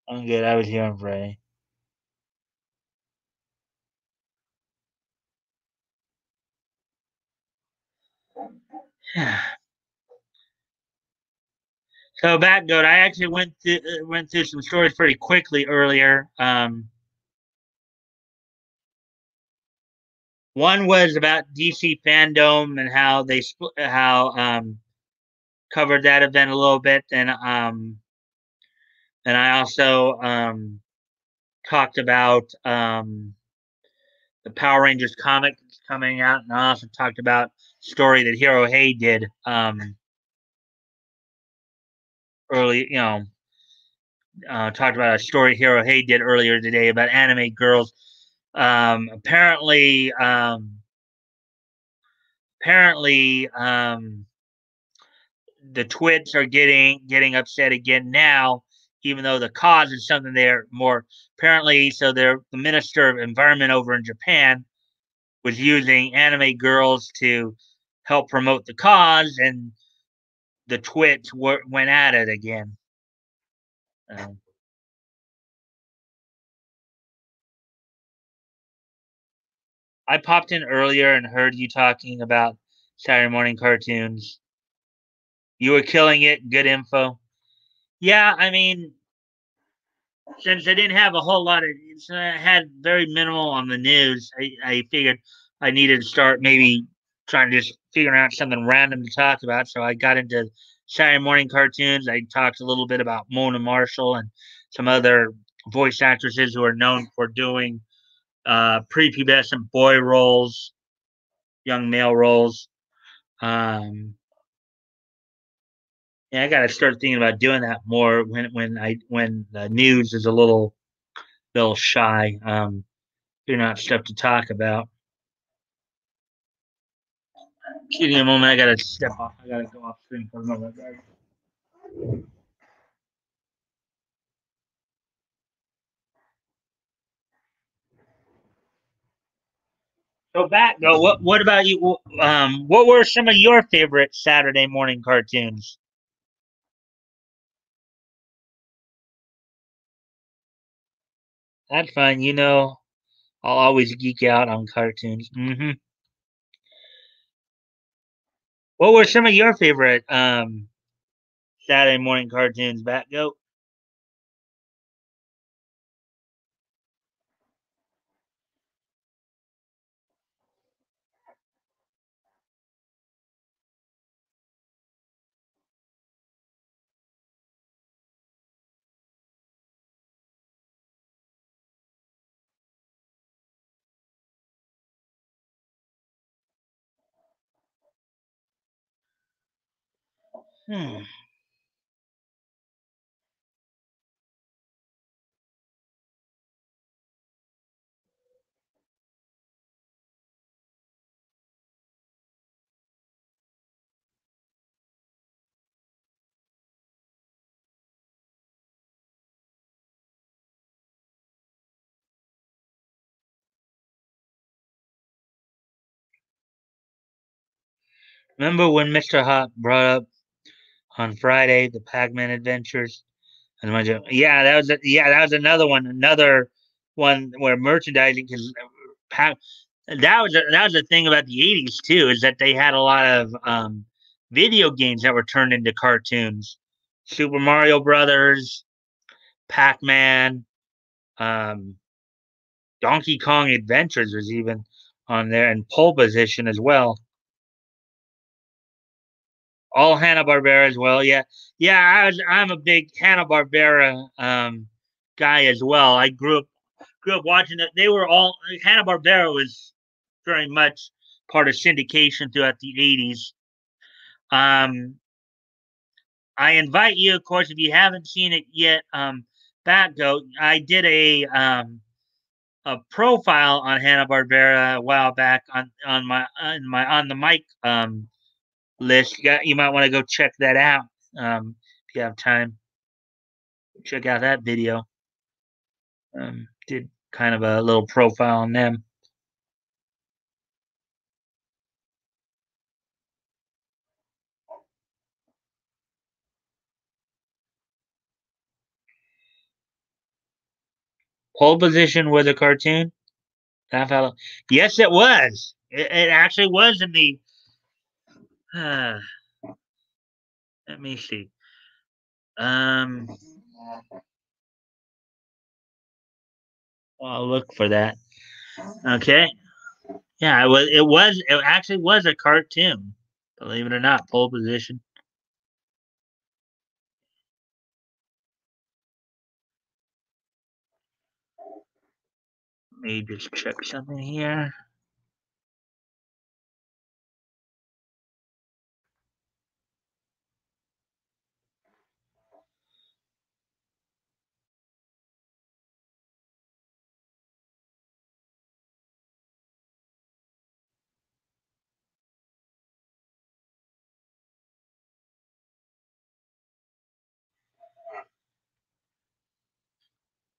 I'm good. I was here on Friday. So Batgoat, I actually went through some stories pretty quickly earlier. One was about DC fandom and how they how covered that event a little bit, and I also talked about the Power Rangers comic coming out, and I also talked about story that Hero Hay did early. Talked about a story Hero Hay did earlier today about anime girls. Apparently, the twits are getting upset again now, even though the cause is something they're more apparently. So they're the Minister of Environment over in Japan was using anime girls to help promote the cause, and the twits went at it again. Um, I popped in earlier and heard you talking about Saturday morning cartoons. You were killing it. Good info. Yeah, I mean, since I didn't have a whole lot of, I had very minimal on the news. I figured I needed to start maybe trying to just figure out something random to talk about. So I got into Saturday morning cartoons. I talked a little bit about Mona Marshall and some other voice actresses who are known for doing prepubescent boy roles, young male roles. Um, yeah, I got to start thinking about doing that more when the news is a little shy. Figuring out stuff to talk about. Excuse me a moment. I gotta step off. I gotta go off screen for a moment, guys. So back go. What about you? What were some of your favorite Saturday morning cartoons? That's fine. I'll always geek out on cartoons. What were some of your favorite Saturday morning cartoons? Back go. Hmm. Remember when Mr. Hot brought up on Friday the Pac-Man adventures? And yeah, that was another one where merchandising because that was the thing about the '80s too, is that they had a lot of video games that were turned into cartoons. Super Mario Brothers, Pac-Man, um, Donkey Kong Adventures was even on there, and Pole Position as well. All Hanna Barbera as well. Yeah, yeah. I'm a big Hanna Barbera guy as well. I grew up watching it. They were all Hanna Barbera was very much part of syndication throughout the '80s. Um, I invite you, of course, if you haven't seen it yet. Batgoat. I did a profile on Hanna Barbera a while back on the Mike list. You might want to go check that out if you have time. Check out that video. Did kind of a little profile on them. Pole Position was a cartoon. That fellow. Yes, it was. It actually was in the. Uh, let me see. Um, I'll look for that. Okay. Yeah, it was. It was. It actually was a cartoon. Believe it or not, Pole Position. Let me just check something here.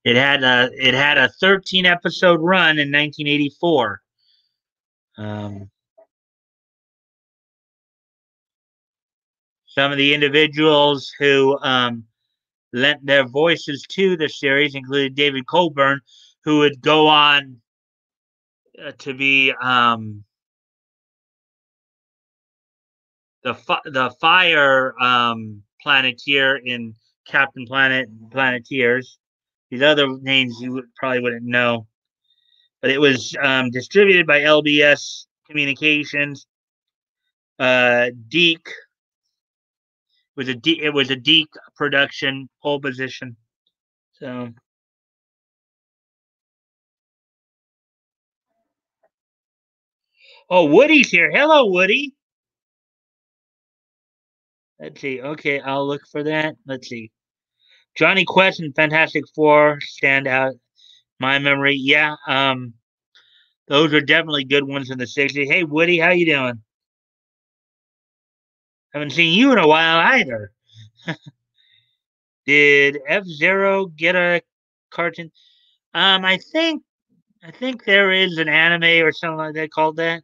It had a 13 episode run in 1984. Um, some of the individuals who lent their voices to the series included David Coburn, who would go on to be the fire planeteer in Captain Planet and Planeteers. These other names you probably wouldn't know, but it was distributed by LBS Communications. Deke it was a Deke production, Pole Position. So, oh, Woody's here. Hello, Woody. Let's see. Okay, I'll look for that. Let's see. Johnny Quest and Fantastic Four stand out. My memory, yeah. Those are definitely good ones in the '60s. Hey, Woody, how you doing? Haven't seen you in a while either. Did F Zero get a cartoon? I think there is an anime or something like that called that.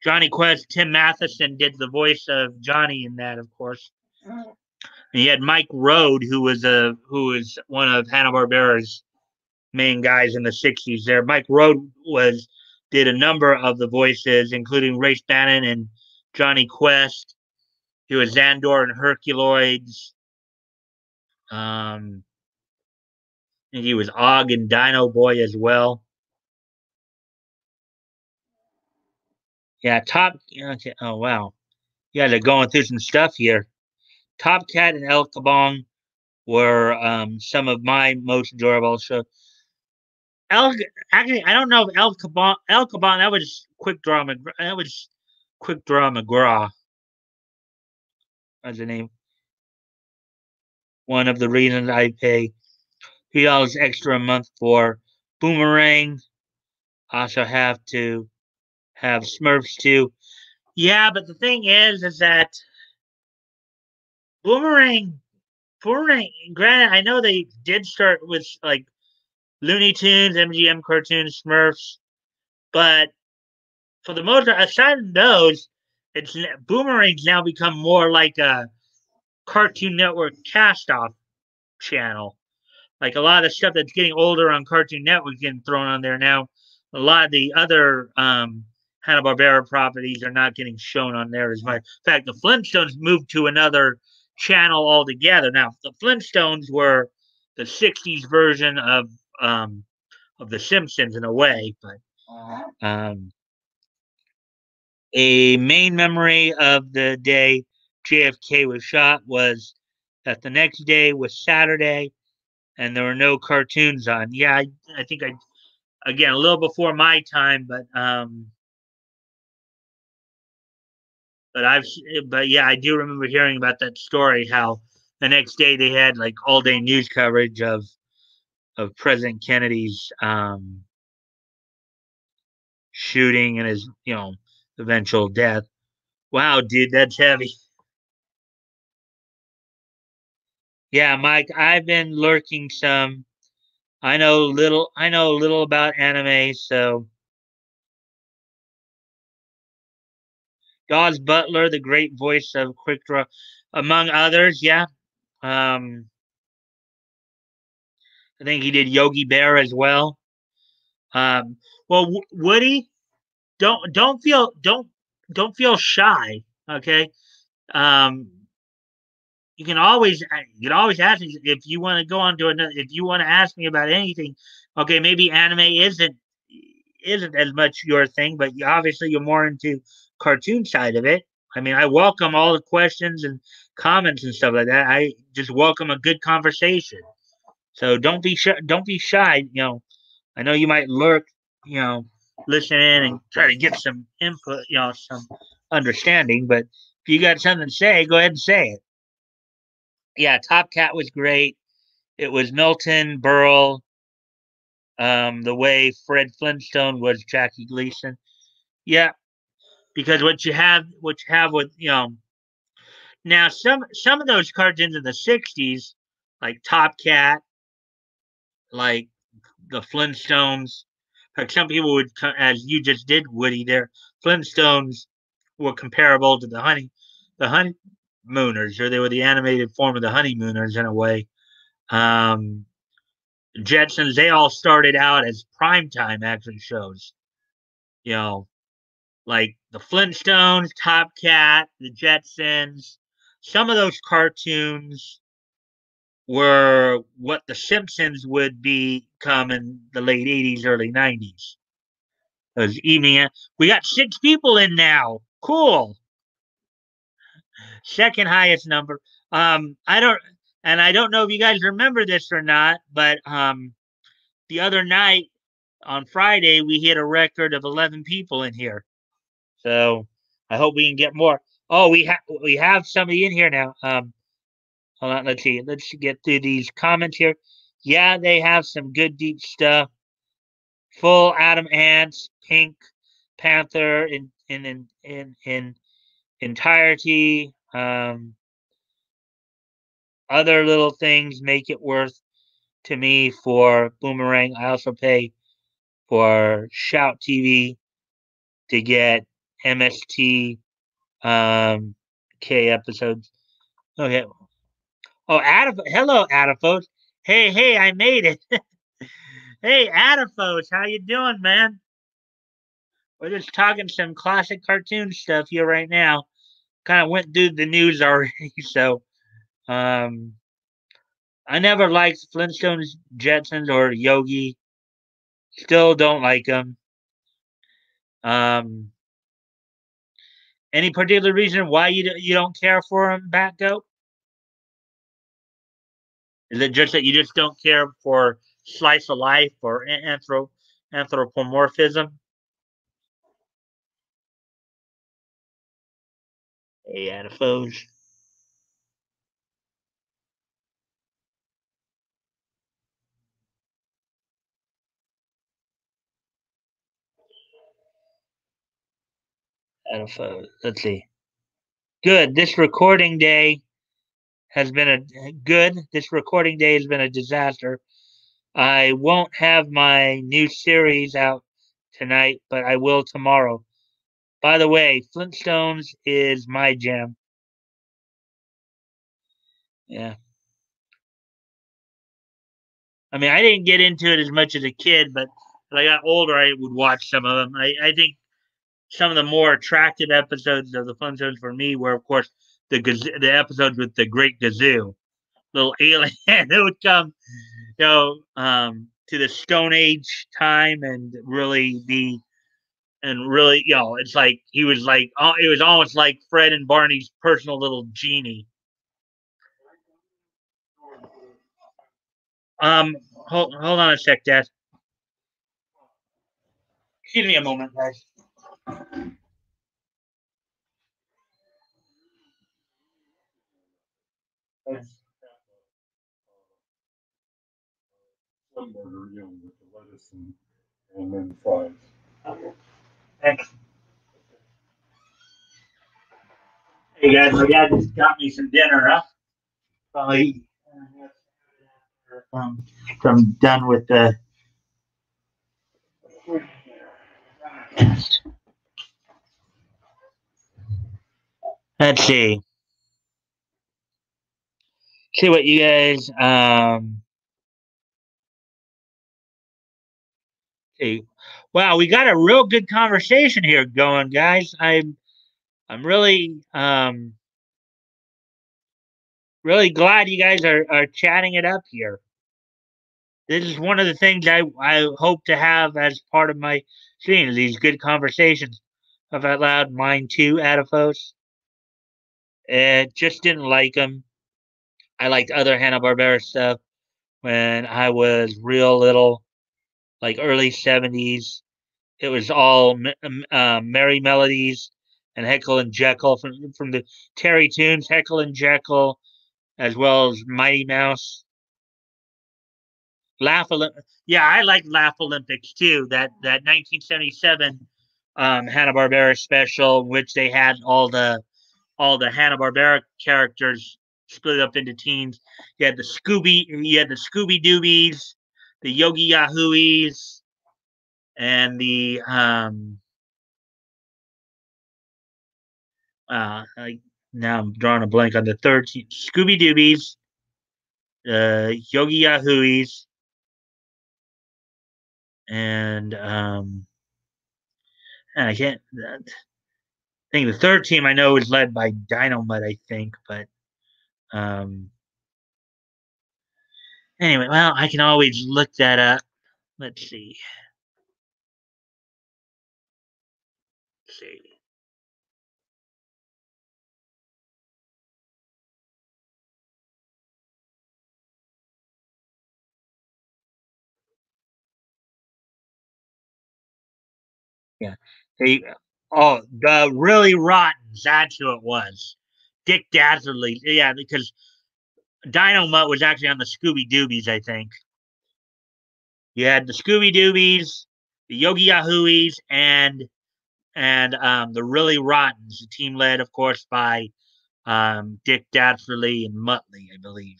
Johnny Quest, Tim Matheson did the voice of Johnny in that, of course. And he had Mike Road, who was one of Hanna Barbera's main guys in the '60s. There, Mike Road was did a number of the voices, including Race Bannon and Johnny Quest. He was Xandor and Herculoids. Um, and he was Og and Dino Boy as well. Yeah, top. Okay, oh wow, you guys are going through some stuff here. Top Cat and El Kabong were some of my most enjoyable shows. El, actually, I don't know if El Kabong, that was quick draw. That was Quick Draw McGraw. That's the name. One of the reasons I pay $3 extra a month for Boomerang. Also have to have Smurfs too. Yeah, but the thing is that Boomerang, Boomerang. Granted, I know they did start with like Looney Tunes, MGM cartoons, Smurfs, but for the most part, aside from those, it's Boomerang's now become more like a Cartoon Network cast-off channel. Like a lot of stuff that's getting older on Cartoon Network is getting thrown on there now. A lot of the other Hanna-Barbera properties are not getting shown on there as much. In fact, the Flintstones moved to another channel altogether. Now, the Flintstones were the '60s version of the Simpsons in a way, but a main memory of the day JFK was shot was that the next day was Saturday and there were no cartoons on. Yeah, I think again a little before my time, but I've but yeah, I do remember hearing about that story. How the next day they had like all day news coverage of President Kennedy's shooting and his eventual death. Wow, dude, that's heavy. Yeah, Mike, I've been lurking some. I know a little about anime, so Dawes Butler, the great voice of Quick Draw, among others, yeah. Um, I think he did Yogi Bear as well. Well, Woody, don't feel shy. Okay, um, you can always ask me if you want to go on to another. If you want to ask me about anything, okay, maybe anime isn't as much your thing, but obviously you're more into cartoon side of it. I mean, I welcome all the questions and comments and stuff like that. I just welcome a good conversation. So don't be shy. Don't be shy. I know you might lurk. You know, listen in and try to get some input. Some understanding. But if you got something to say, go ahead and say it. Yeah, Top Cat was great. It was Milton Berle. The way Fred Flintstone was Jackie Gleason. Yeah, because what you have with now some of those cartoons in the '60s, like Top Cat, like the Flintstones. Like some people would, as you just did, Woody. There, Flintstones were comparable to the Honeymooners, or they were the animated form of the Honeymooners in a way. Um, Jetsons, they all started out as primetime action shows. You know, like the Flintstones, Top Cat, the Jetsons. Some of those cartoons were what the Simpsons would become in the late '80s, early '90s. Those evening, we got 6 people in now. Cool. Second highest number. I don't, and I don't know if you guys remember this or not, but the other night on Friday we hit a record of 11 people in here. So I hope we can get more. Oh, we have somebody in here now. Hold on, let's see. Let's get through these comments here. Yeah, they have some good deep stuff. Full Adam Ants, Pink Panther in entirety. Other little things make it worth to me for Boomerang. I also pay for Shout TV to get MST K episodes. Okay. Oh, hello, Adifos. Hey, I made it. Hey, Adifos, how you doing, man? We're just talking some classic cartoon stuff here right now. Kind of went through the news already, so um, I never liked Flintstones, Jetsons, or Yogi. Still don't like them. Um, any particular reason why you don't care for them, Batgoat? Is it just that you just don't care for slice of life or anthropomorphism? Hey, Adipose. Adipose. Let's see. Good. This recording day has been a good. This recording day has been a disaster. I won't have my new series out tonight, but I will tomorrow. By the way, Flintstones is my jam. Yeah. I mean, I didn't get into it as much as a kid, but as I got older, I would watch some of them. I think some of the more attractive episodes of the Flintstones for me were, of course, the episodes with the Great Gazoo, little alien that would come, to the Stone Age time and really be, and really, it's like he was like, oh, it was almost like Fred and Barney's personal little genie. Hold on a sec, Dad. Excuse me a moment, guys. Burger, with the lettuce and then fries. Thanks. Hey guys, my dad just got me some dinner, huh? Probably from done with the. Let's see what you guys see. Wow, we got a real good conversation here going, guys. I'm really glad you guys are chatting it up here. This is one of the things I hope to have as part of my stream, these good conversations. Have out loud, mine too, Adipose. Just didn't like them. I liked other Hanna-Barbera stuff when I was real little, like early 70s. It was all Merry Melodies and Heckle and Jekyll from the Terry Tunes, Heckle and Jekyll, as well as Mighty Mouse. Yeah, I like Laugh Olympics too. That 1977 Hanna Barbera special, in which they had all the Hanna Barbera characters split up into teams. You had the Scooby Doobies, the Yogi Yahooies, and the like now I'm drawing a blank on the third team. Scooby Doobies, Yogi Yahooies, and and I can't. I think the third team I know is led by Dynamite. I think, but um, anyway, well, I can always look that up. Let's see. Let's see. Yeah. They, the really rottens. That's who it was. Dick Dastardly. Yeah, because Dino Mutt was actually on the Scooby Doobies, I think. You had the Scooby Doobies, the Yogi Yahooies, and the really rottens. The team led, of course, by Dick Dastardly and Muttley, I believe.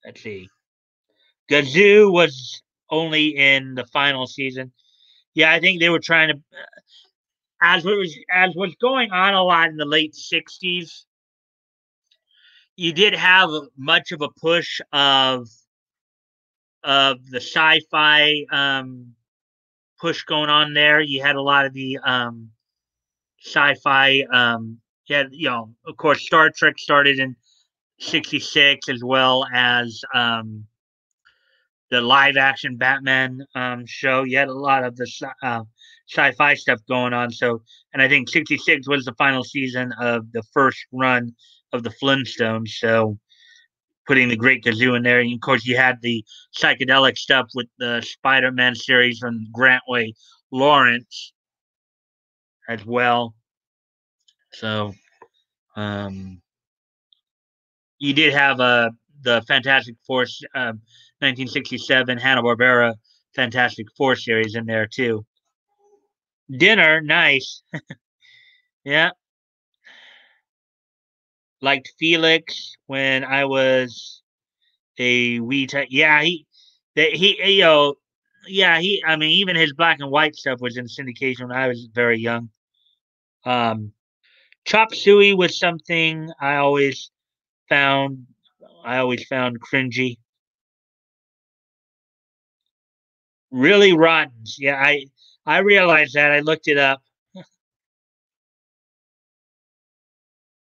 Let's see. Gazoo was only in the final season. Yeah, I think they were trying to, as was going on a lot in the late '60s. You did have much of a push of the sci-fi push going on there. You had a lot of the sci-fi. You had, of course, Star Trek started in '66, as well as the live action Batman show. You had a lot of the sci-fi stuff going on. So, and I think '66 was the final season of the first run of the Flintstones. So, putting the Great Gazoo in there. And of course, you had the psychedelic stuff with the Spider-Man series from Grantway Lawrence as well. So you did have the Fantastic Four 1967 Hanna-Barbera Fantastic Four series in there too. Dinner, nice. Yeah, liked Felix when I was a yeah, he yeah, I mean even his black and white stuff was in syndication when I was very young. Um Chop Suey was something found I always found cringy. Really rotten. Yeah, I realized that. I looked it up.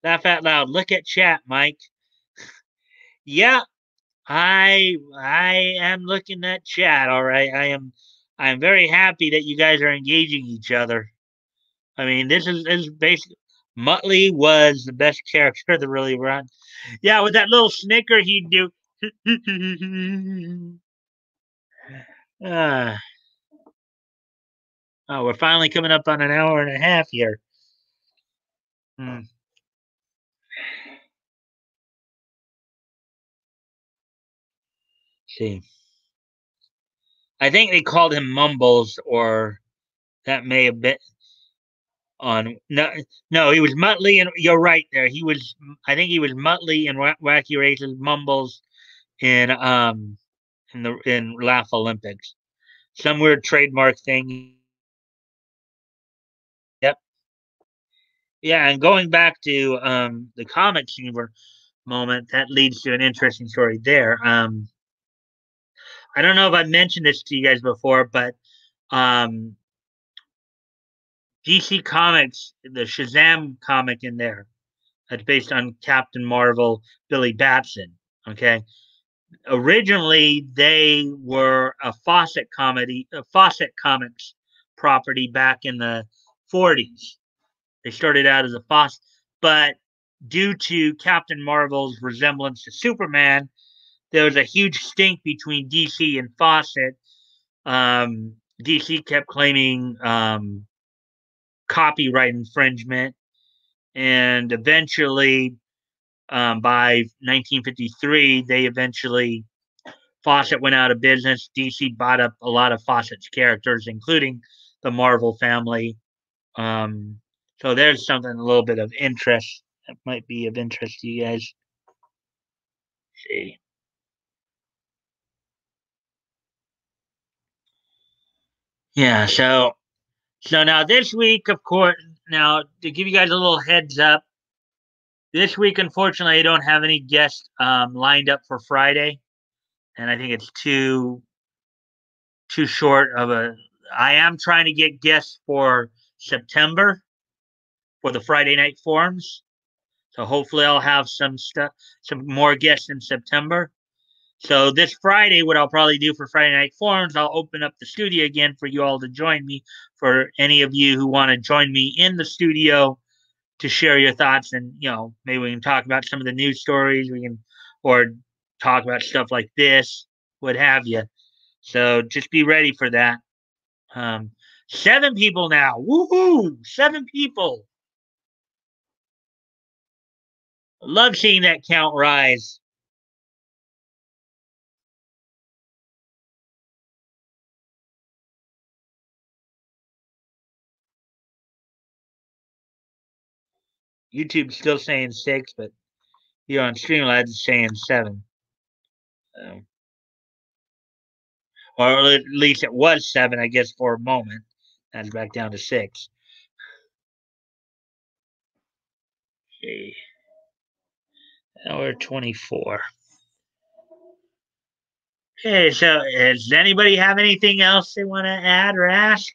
Laugh out loud. Look at chat, Mike. Yeah, I am looking at chat. All right, I'm very happy that you guys are engaging each other. I mean, this is basically Muttley was the best character that really run. Yeah, with that little snicker he'd do. uh, oh, we're finally coming up on an hour and a half here. Hmm. See, I think they called him Mumbles, or that may have been on. No, he was Muttley, and you're right there. He was. I think he was Muttley and Wacky Races Mumbles in Laugh Olympics. Some weird trademark thing. Yep. Yeah, and going back to the comic chamber moment, that leads to an interesting story there. I don't know if I mentioned this to you guys before, but um, DC Comics, the Shazam comic in there, that's based on Captain Marvel, Billy Batson. Okay, originally they were a Fawcett Comics property back in the 40s. They started out as a Fawcett, but due to Captain Marvel's resemblance to Superman, there was a huge stink between DC and Fawcett. DC kept claiming copyright infringement, and eventually, by 1953, they eventually Fawcett went out of business. DC bought up a lot of Fawcett's characters, including the Marvel family. Um, so there's something a little bit of interest that might be of interest to you guys. See. Yeah, so now this week, of course, now to give you guys a little heads up, this week unfortunately I don't have any guests lined up for Friday, and I think it's too short of a. I am trying to get guests for September for the Friday night forums, so hopefully I'll have some more guests in September. So this Friday, what I'll probably do for Friday Night Forums, I'll open up the studio again for you all to join me. For any of you who want to join me in the studio to share your thoughts, and maybe we can talk about some of the news stories. Or talk about stuff like this, what have you. So just be ready for that. Um, 7 people now. Woohoo! 7 people. Love seeing that count rise. YouTube's still saying 6, but here on Streamlabs it's saying 7. So, or at least it was 7, I guess, for a moment. That's back down to 6. Okay. Now we're 24. Okay, so does anybody have anything else they want to add or ask?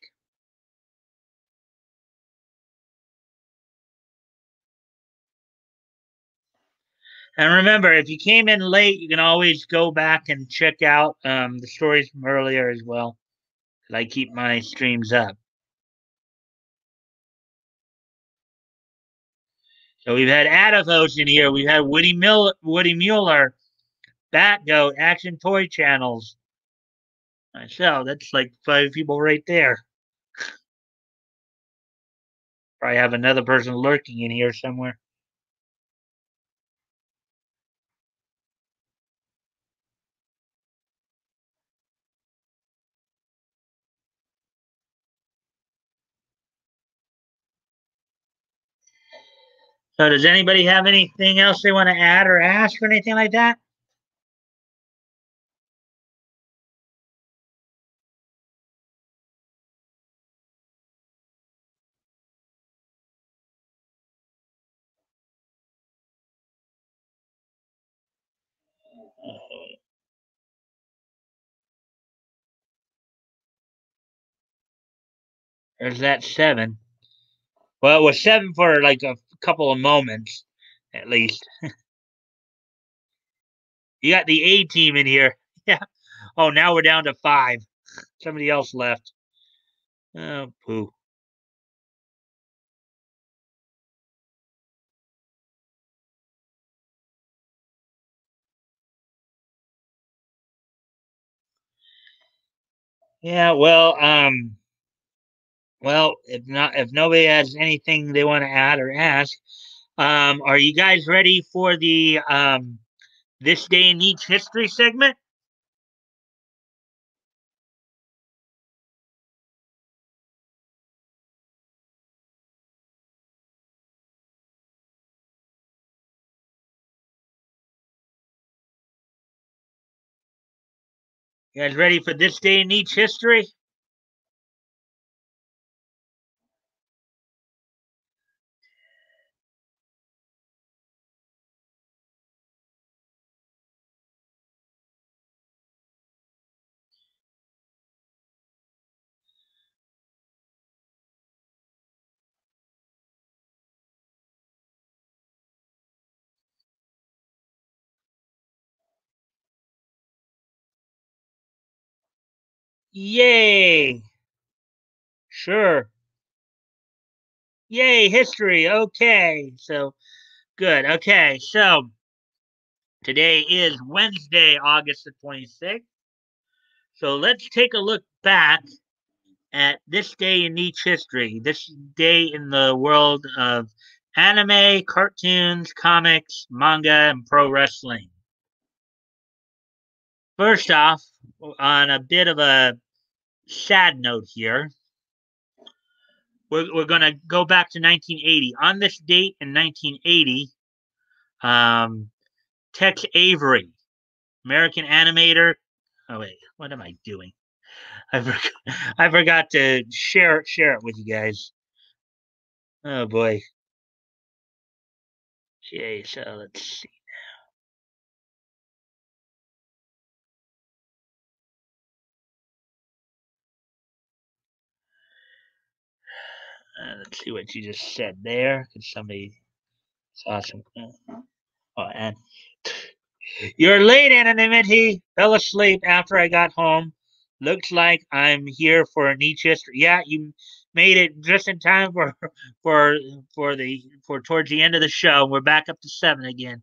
And remember, if you came in late, you can always go back and check out the stories from earlier as well. I keep my streams up. So we've had Adavos in here. We've had Woody Mueller, Batgoat, Action Toy Channels. So that's like 5 people right there. Probably have another person lurking in here somewhere. So does anybody have anything else they want to add or ask or anything like that? There's that 7. Well, it was 7 for like a couple of moments, at least. You got the A team in here. Yeah. Oh, now we're down to 5. Somebody else left. Oh, poo. Yeah, well, if nobody has anything they want to add or ask, are you guys ready for the this day in each history segment? You guys ready for this day in each history? Yay! Sure. Yay, history. Okay. So good. Okay. So today is Wednesday, August the 26th. So let's take a look back at this day in each history, this day in the world of anime, cartoons, comics, manga, and pro wrestling. First off, on a bit of a sad note here, we're going to go back to 1980. On this date in 1980, um, Tex Avery, American animator. Oh wait, what am I doing? I forgot, I forgot to share it with you guys. Oh boy. Okay, so let's see. Let's see what you just said there. Cause somebody saw some. Oh, and you're late, anonymity. Fell asleep after I got home. Looks like I'm here for a niche history. Yeah, you made it just in time for for towards the end of the show. We're back up to 7 again.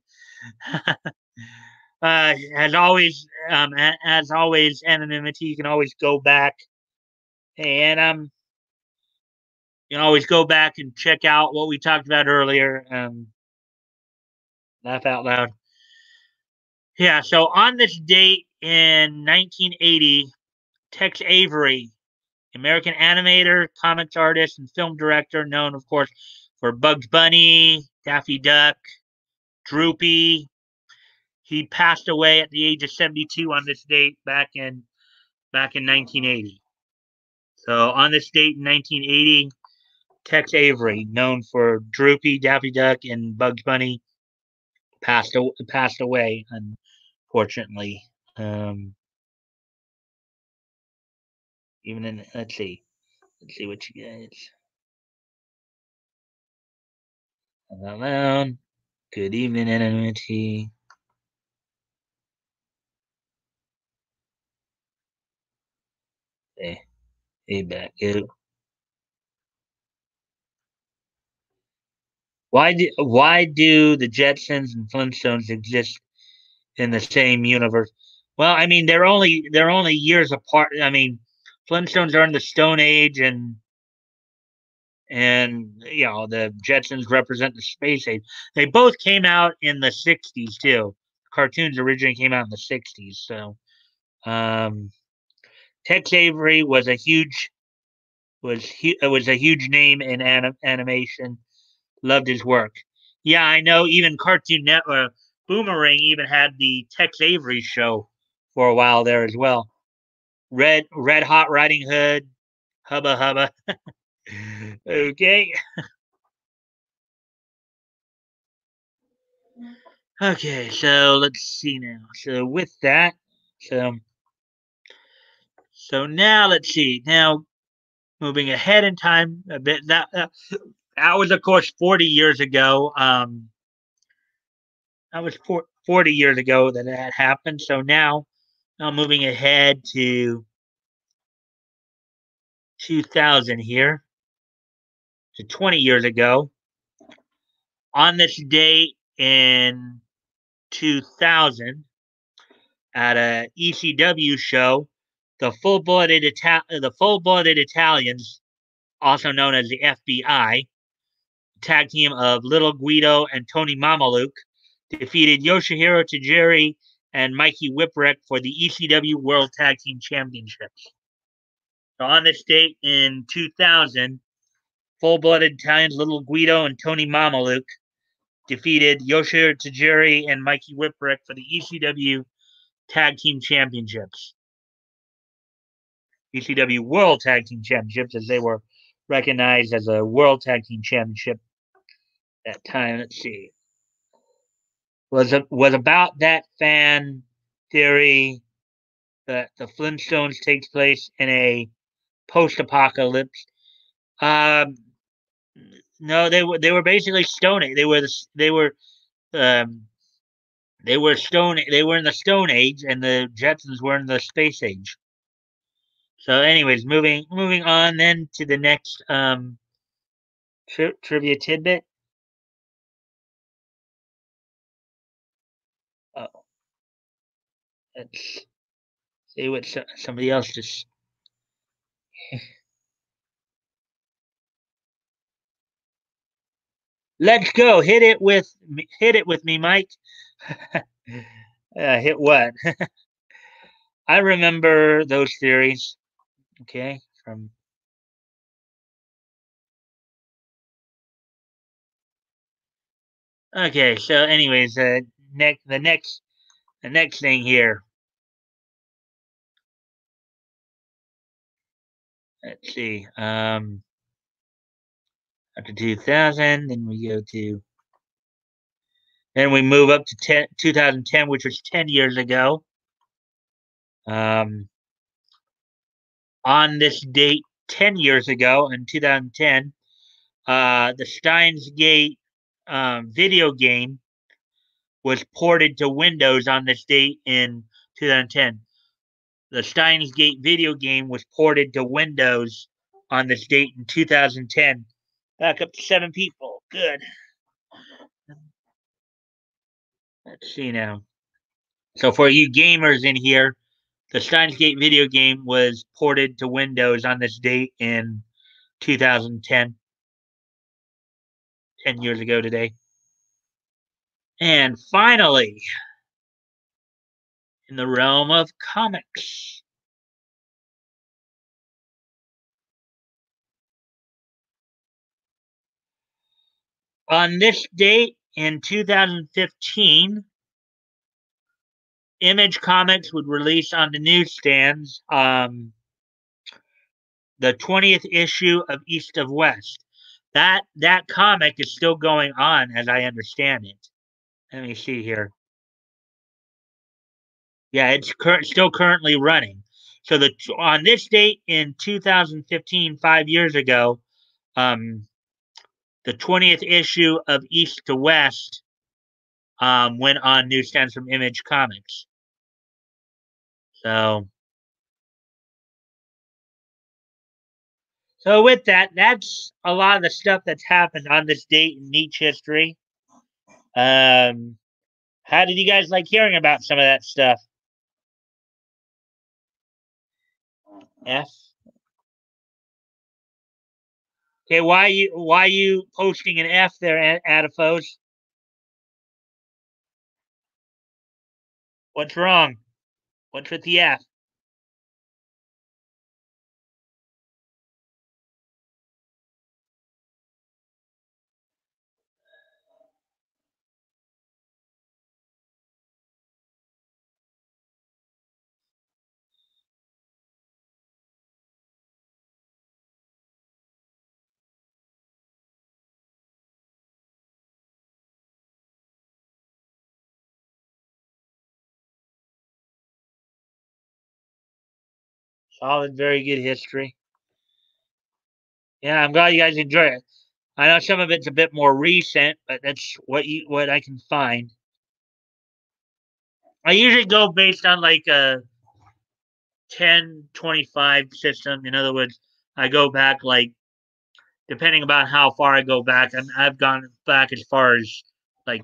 As always, anonymity. You can always go back. Hey, and you can always go back and check out what we talked about earlier. Laugh out loud. Yeah. So on this date in 1980, Tex Avery, American animator, comics artist, and film director, known, of course, for Bugs Bunny, Daffy Duck, Droopy. He passed away at the age of 72 on this date back in 1980. So on this date in 1980, Tex Avery, known for Droopy, Daffy Duck, and Bugs Bunny, passed away, unfortunately. Um, even in let's see what you guys. Alone. Good evening, anonymity. Hey, hey, back. Why do the Jetsons and Flintstones exist in the same universe? Well, I mean they're only years apart. I mean, Flintstones are in the Stone Age, and and the Jetsons represent the space age. They both came out in the '60s too. Cartoons originally came out in the '60s, so um, Tex Avery was a huge name in animation. Loved his work. Yeah, I know. Even Cartoon Network, Boomerang even had the Tex Avery show for a while there as well. Red Hot Riding Hood, Hubba Hubba. Okay. Okay, so let's see now. So with that, so now let's see. Now moving ahead in time a bit. That was of course 40 years ago. That was 40 years ago that happened. So now moving ahead to 2000 here, to 20 years ago. On this date in 2000, at a ECW show, the full-blooded Italians, also known as the FBI, tag team of Little Guido and Tony Mamaluke, defeated Yoshihiro Tajiri and Mikey Whipwreck for the ECW World Tag Team Championships. So on this date in 2000, full-blooded Italians Little Guido and Tony Mamaluke defeated Yoshihiro Tajiri and Mikey Whipwreck for the ECW Tag Team Championships. ECW World Tag Team Championships, as they were recognized as a World Tag Team Championship at that time. Let's see. Was about that fan theory that the Flintstones takes place in a post-apocalypse. No, they were basically Stone Age. Um, they were Stone. They were in the Stone Age, and the Jetsons were in the Space Age. So, anyways, moving on then to the next trivia tidbit. Oh, let's see what somebody else just. Let's go. Hit it with me, Mike. Hit what? I remember those theories. Okay, from okay. So, anyways, the next thing here. Let's see. After 2000, then we go to. Then we move up to 2010, which was 10 years ago. On this date, 10 years ago, in 2010, the Steins Gate video game was ported to Windows on this date in 2010. The Steins Gate video game was ported to Windows on this date in 2010. Back up to 7 people. Good. Let's see now. So for you gamers in here, the Steins Gate video game was ported to Windows on this date in 2010, 10 years ago today. And finally, in the realm of comics, on this date in 2015, Image Comics would release on the newsstands the 20th issue of East of West. That comic is still going on, as I understand it. Let me see here. Yeah, it's still currently running. So on this date in 2015, 5 years ago, the 20th issue of East to West went on newsstands from Image Comics. So with that, that's a lot of the stuff that's happened on this date in Nietzsche history. How did you guys like hearing about some of that stuff? F. Okay, why you posting an F there, Adifos? What's wrong? What's with the F? Solid, very good history. Yeah, I'm glad you guys enjoy it. I know some of it's a bit more recent, but that's what I can find. I usually go based on like a 10-25 system. In other words, I go back like depending about how far I go back. I've gone back as far as like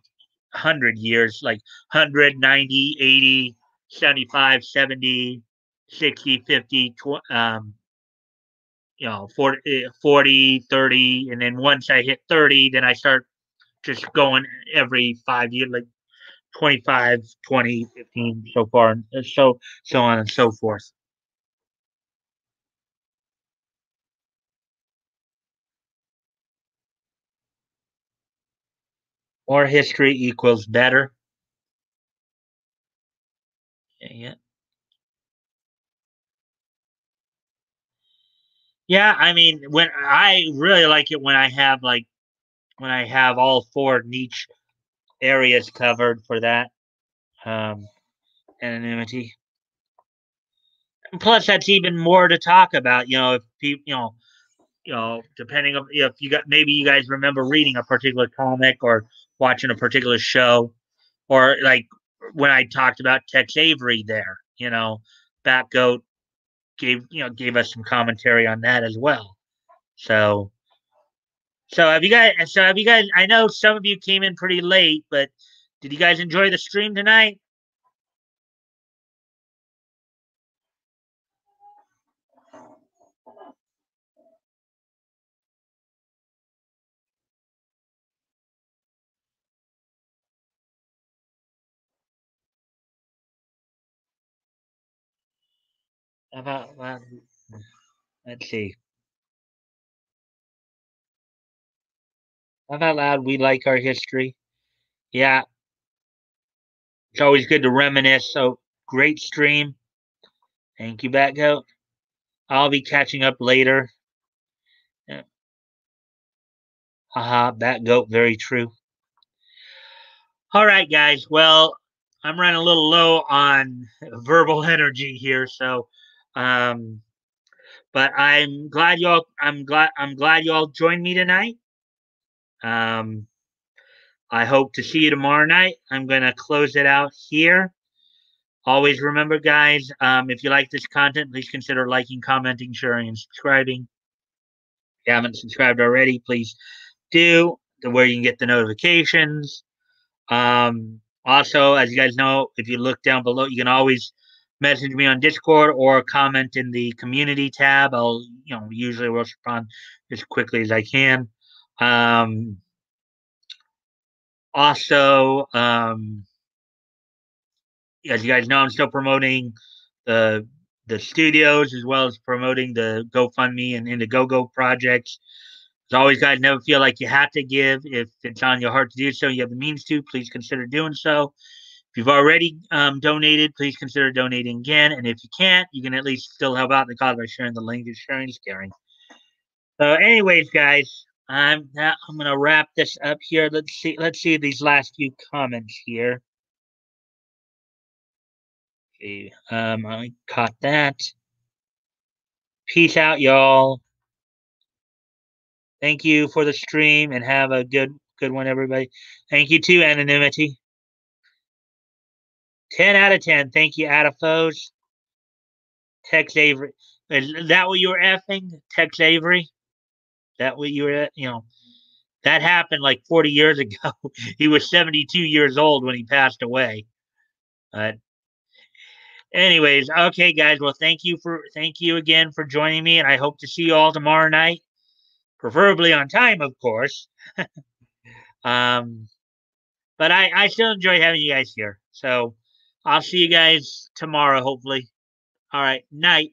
100 years, like 100, 90, 80, 75, 70, 60, 50, 40, 40, 30. And then once I hit 30, then I start just going every 5 years, like 25, 20, 15, so far, and so on and so forth. More history equals better. Yeah. Yeah, I mean, when I really like it when I have all four niche areas covered for that um, anonymity. And plus, that's even more to talk about. If people, depending on if you got maybe you guys remember reading a particular comic or watching a particular show, or like when I talked about Tex Avery there, Batgoat gave us some commentary on that as well. So have you guys I know some of you came in pretty late, but did you guys enjoy the stream tonight? About let's see. How loud we like our history. Yeah, it's always good to reminisce. So great stream. Thank you, Batgoat. I'll be catching up later. Yeah. Haha, Batgoat, very true. All right, guys. Well, I'm running a little low on verbal energy here, so um but I'm glad y'all joined me tonight. Um I hope to see you tomorrow night. I'm gonna close it out here. Always remember, guys, if you like this content, please consider liking, commenting, sharing, and subscribing. If you haven't subscribed already, please do, to where you can get the notifications. Also, as you guys know, if you look down below, you can always message me on Discord or comment in the community tab. I'll, usually respond as quickly as I can. Um, also, as you guys know, I'm still promoting the the studios as well as promoting the GoFundMe and Indiegogo projects. As always, guys, never feel like you have to give. If it's on your heart to do so, you have the means to, please consider doing so. If you've already donated, please consider donating again. And if you can't, you can at least still help out the cause by sharing the link. Sharing is caring. So, anyways, guys, I'm gonna wrap this up here. Let's see these last few comments here. Okay, I caught that. Peace out, y'all. Thank you for the stream and have a good one, everybody. Thank you too, anonymity. 10 out of 10. Thank you, Adifos. Tex Avery. Is that what you were effing? Tex Avery? That what you were, that happened like 40 years ago. He was 72 years old when he passed away. But anyways, okay, guys. Well, thank you again for joining me, and I hope to see you all tomorrow night. preferably on time, of course. um, but I still enjoy having you guys here. So I'll see you guys tomorrow, hopefully. All right, night.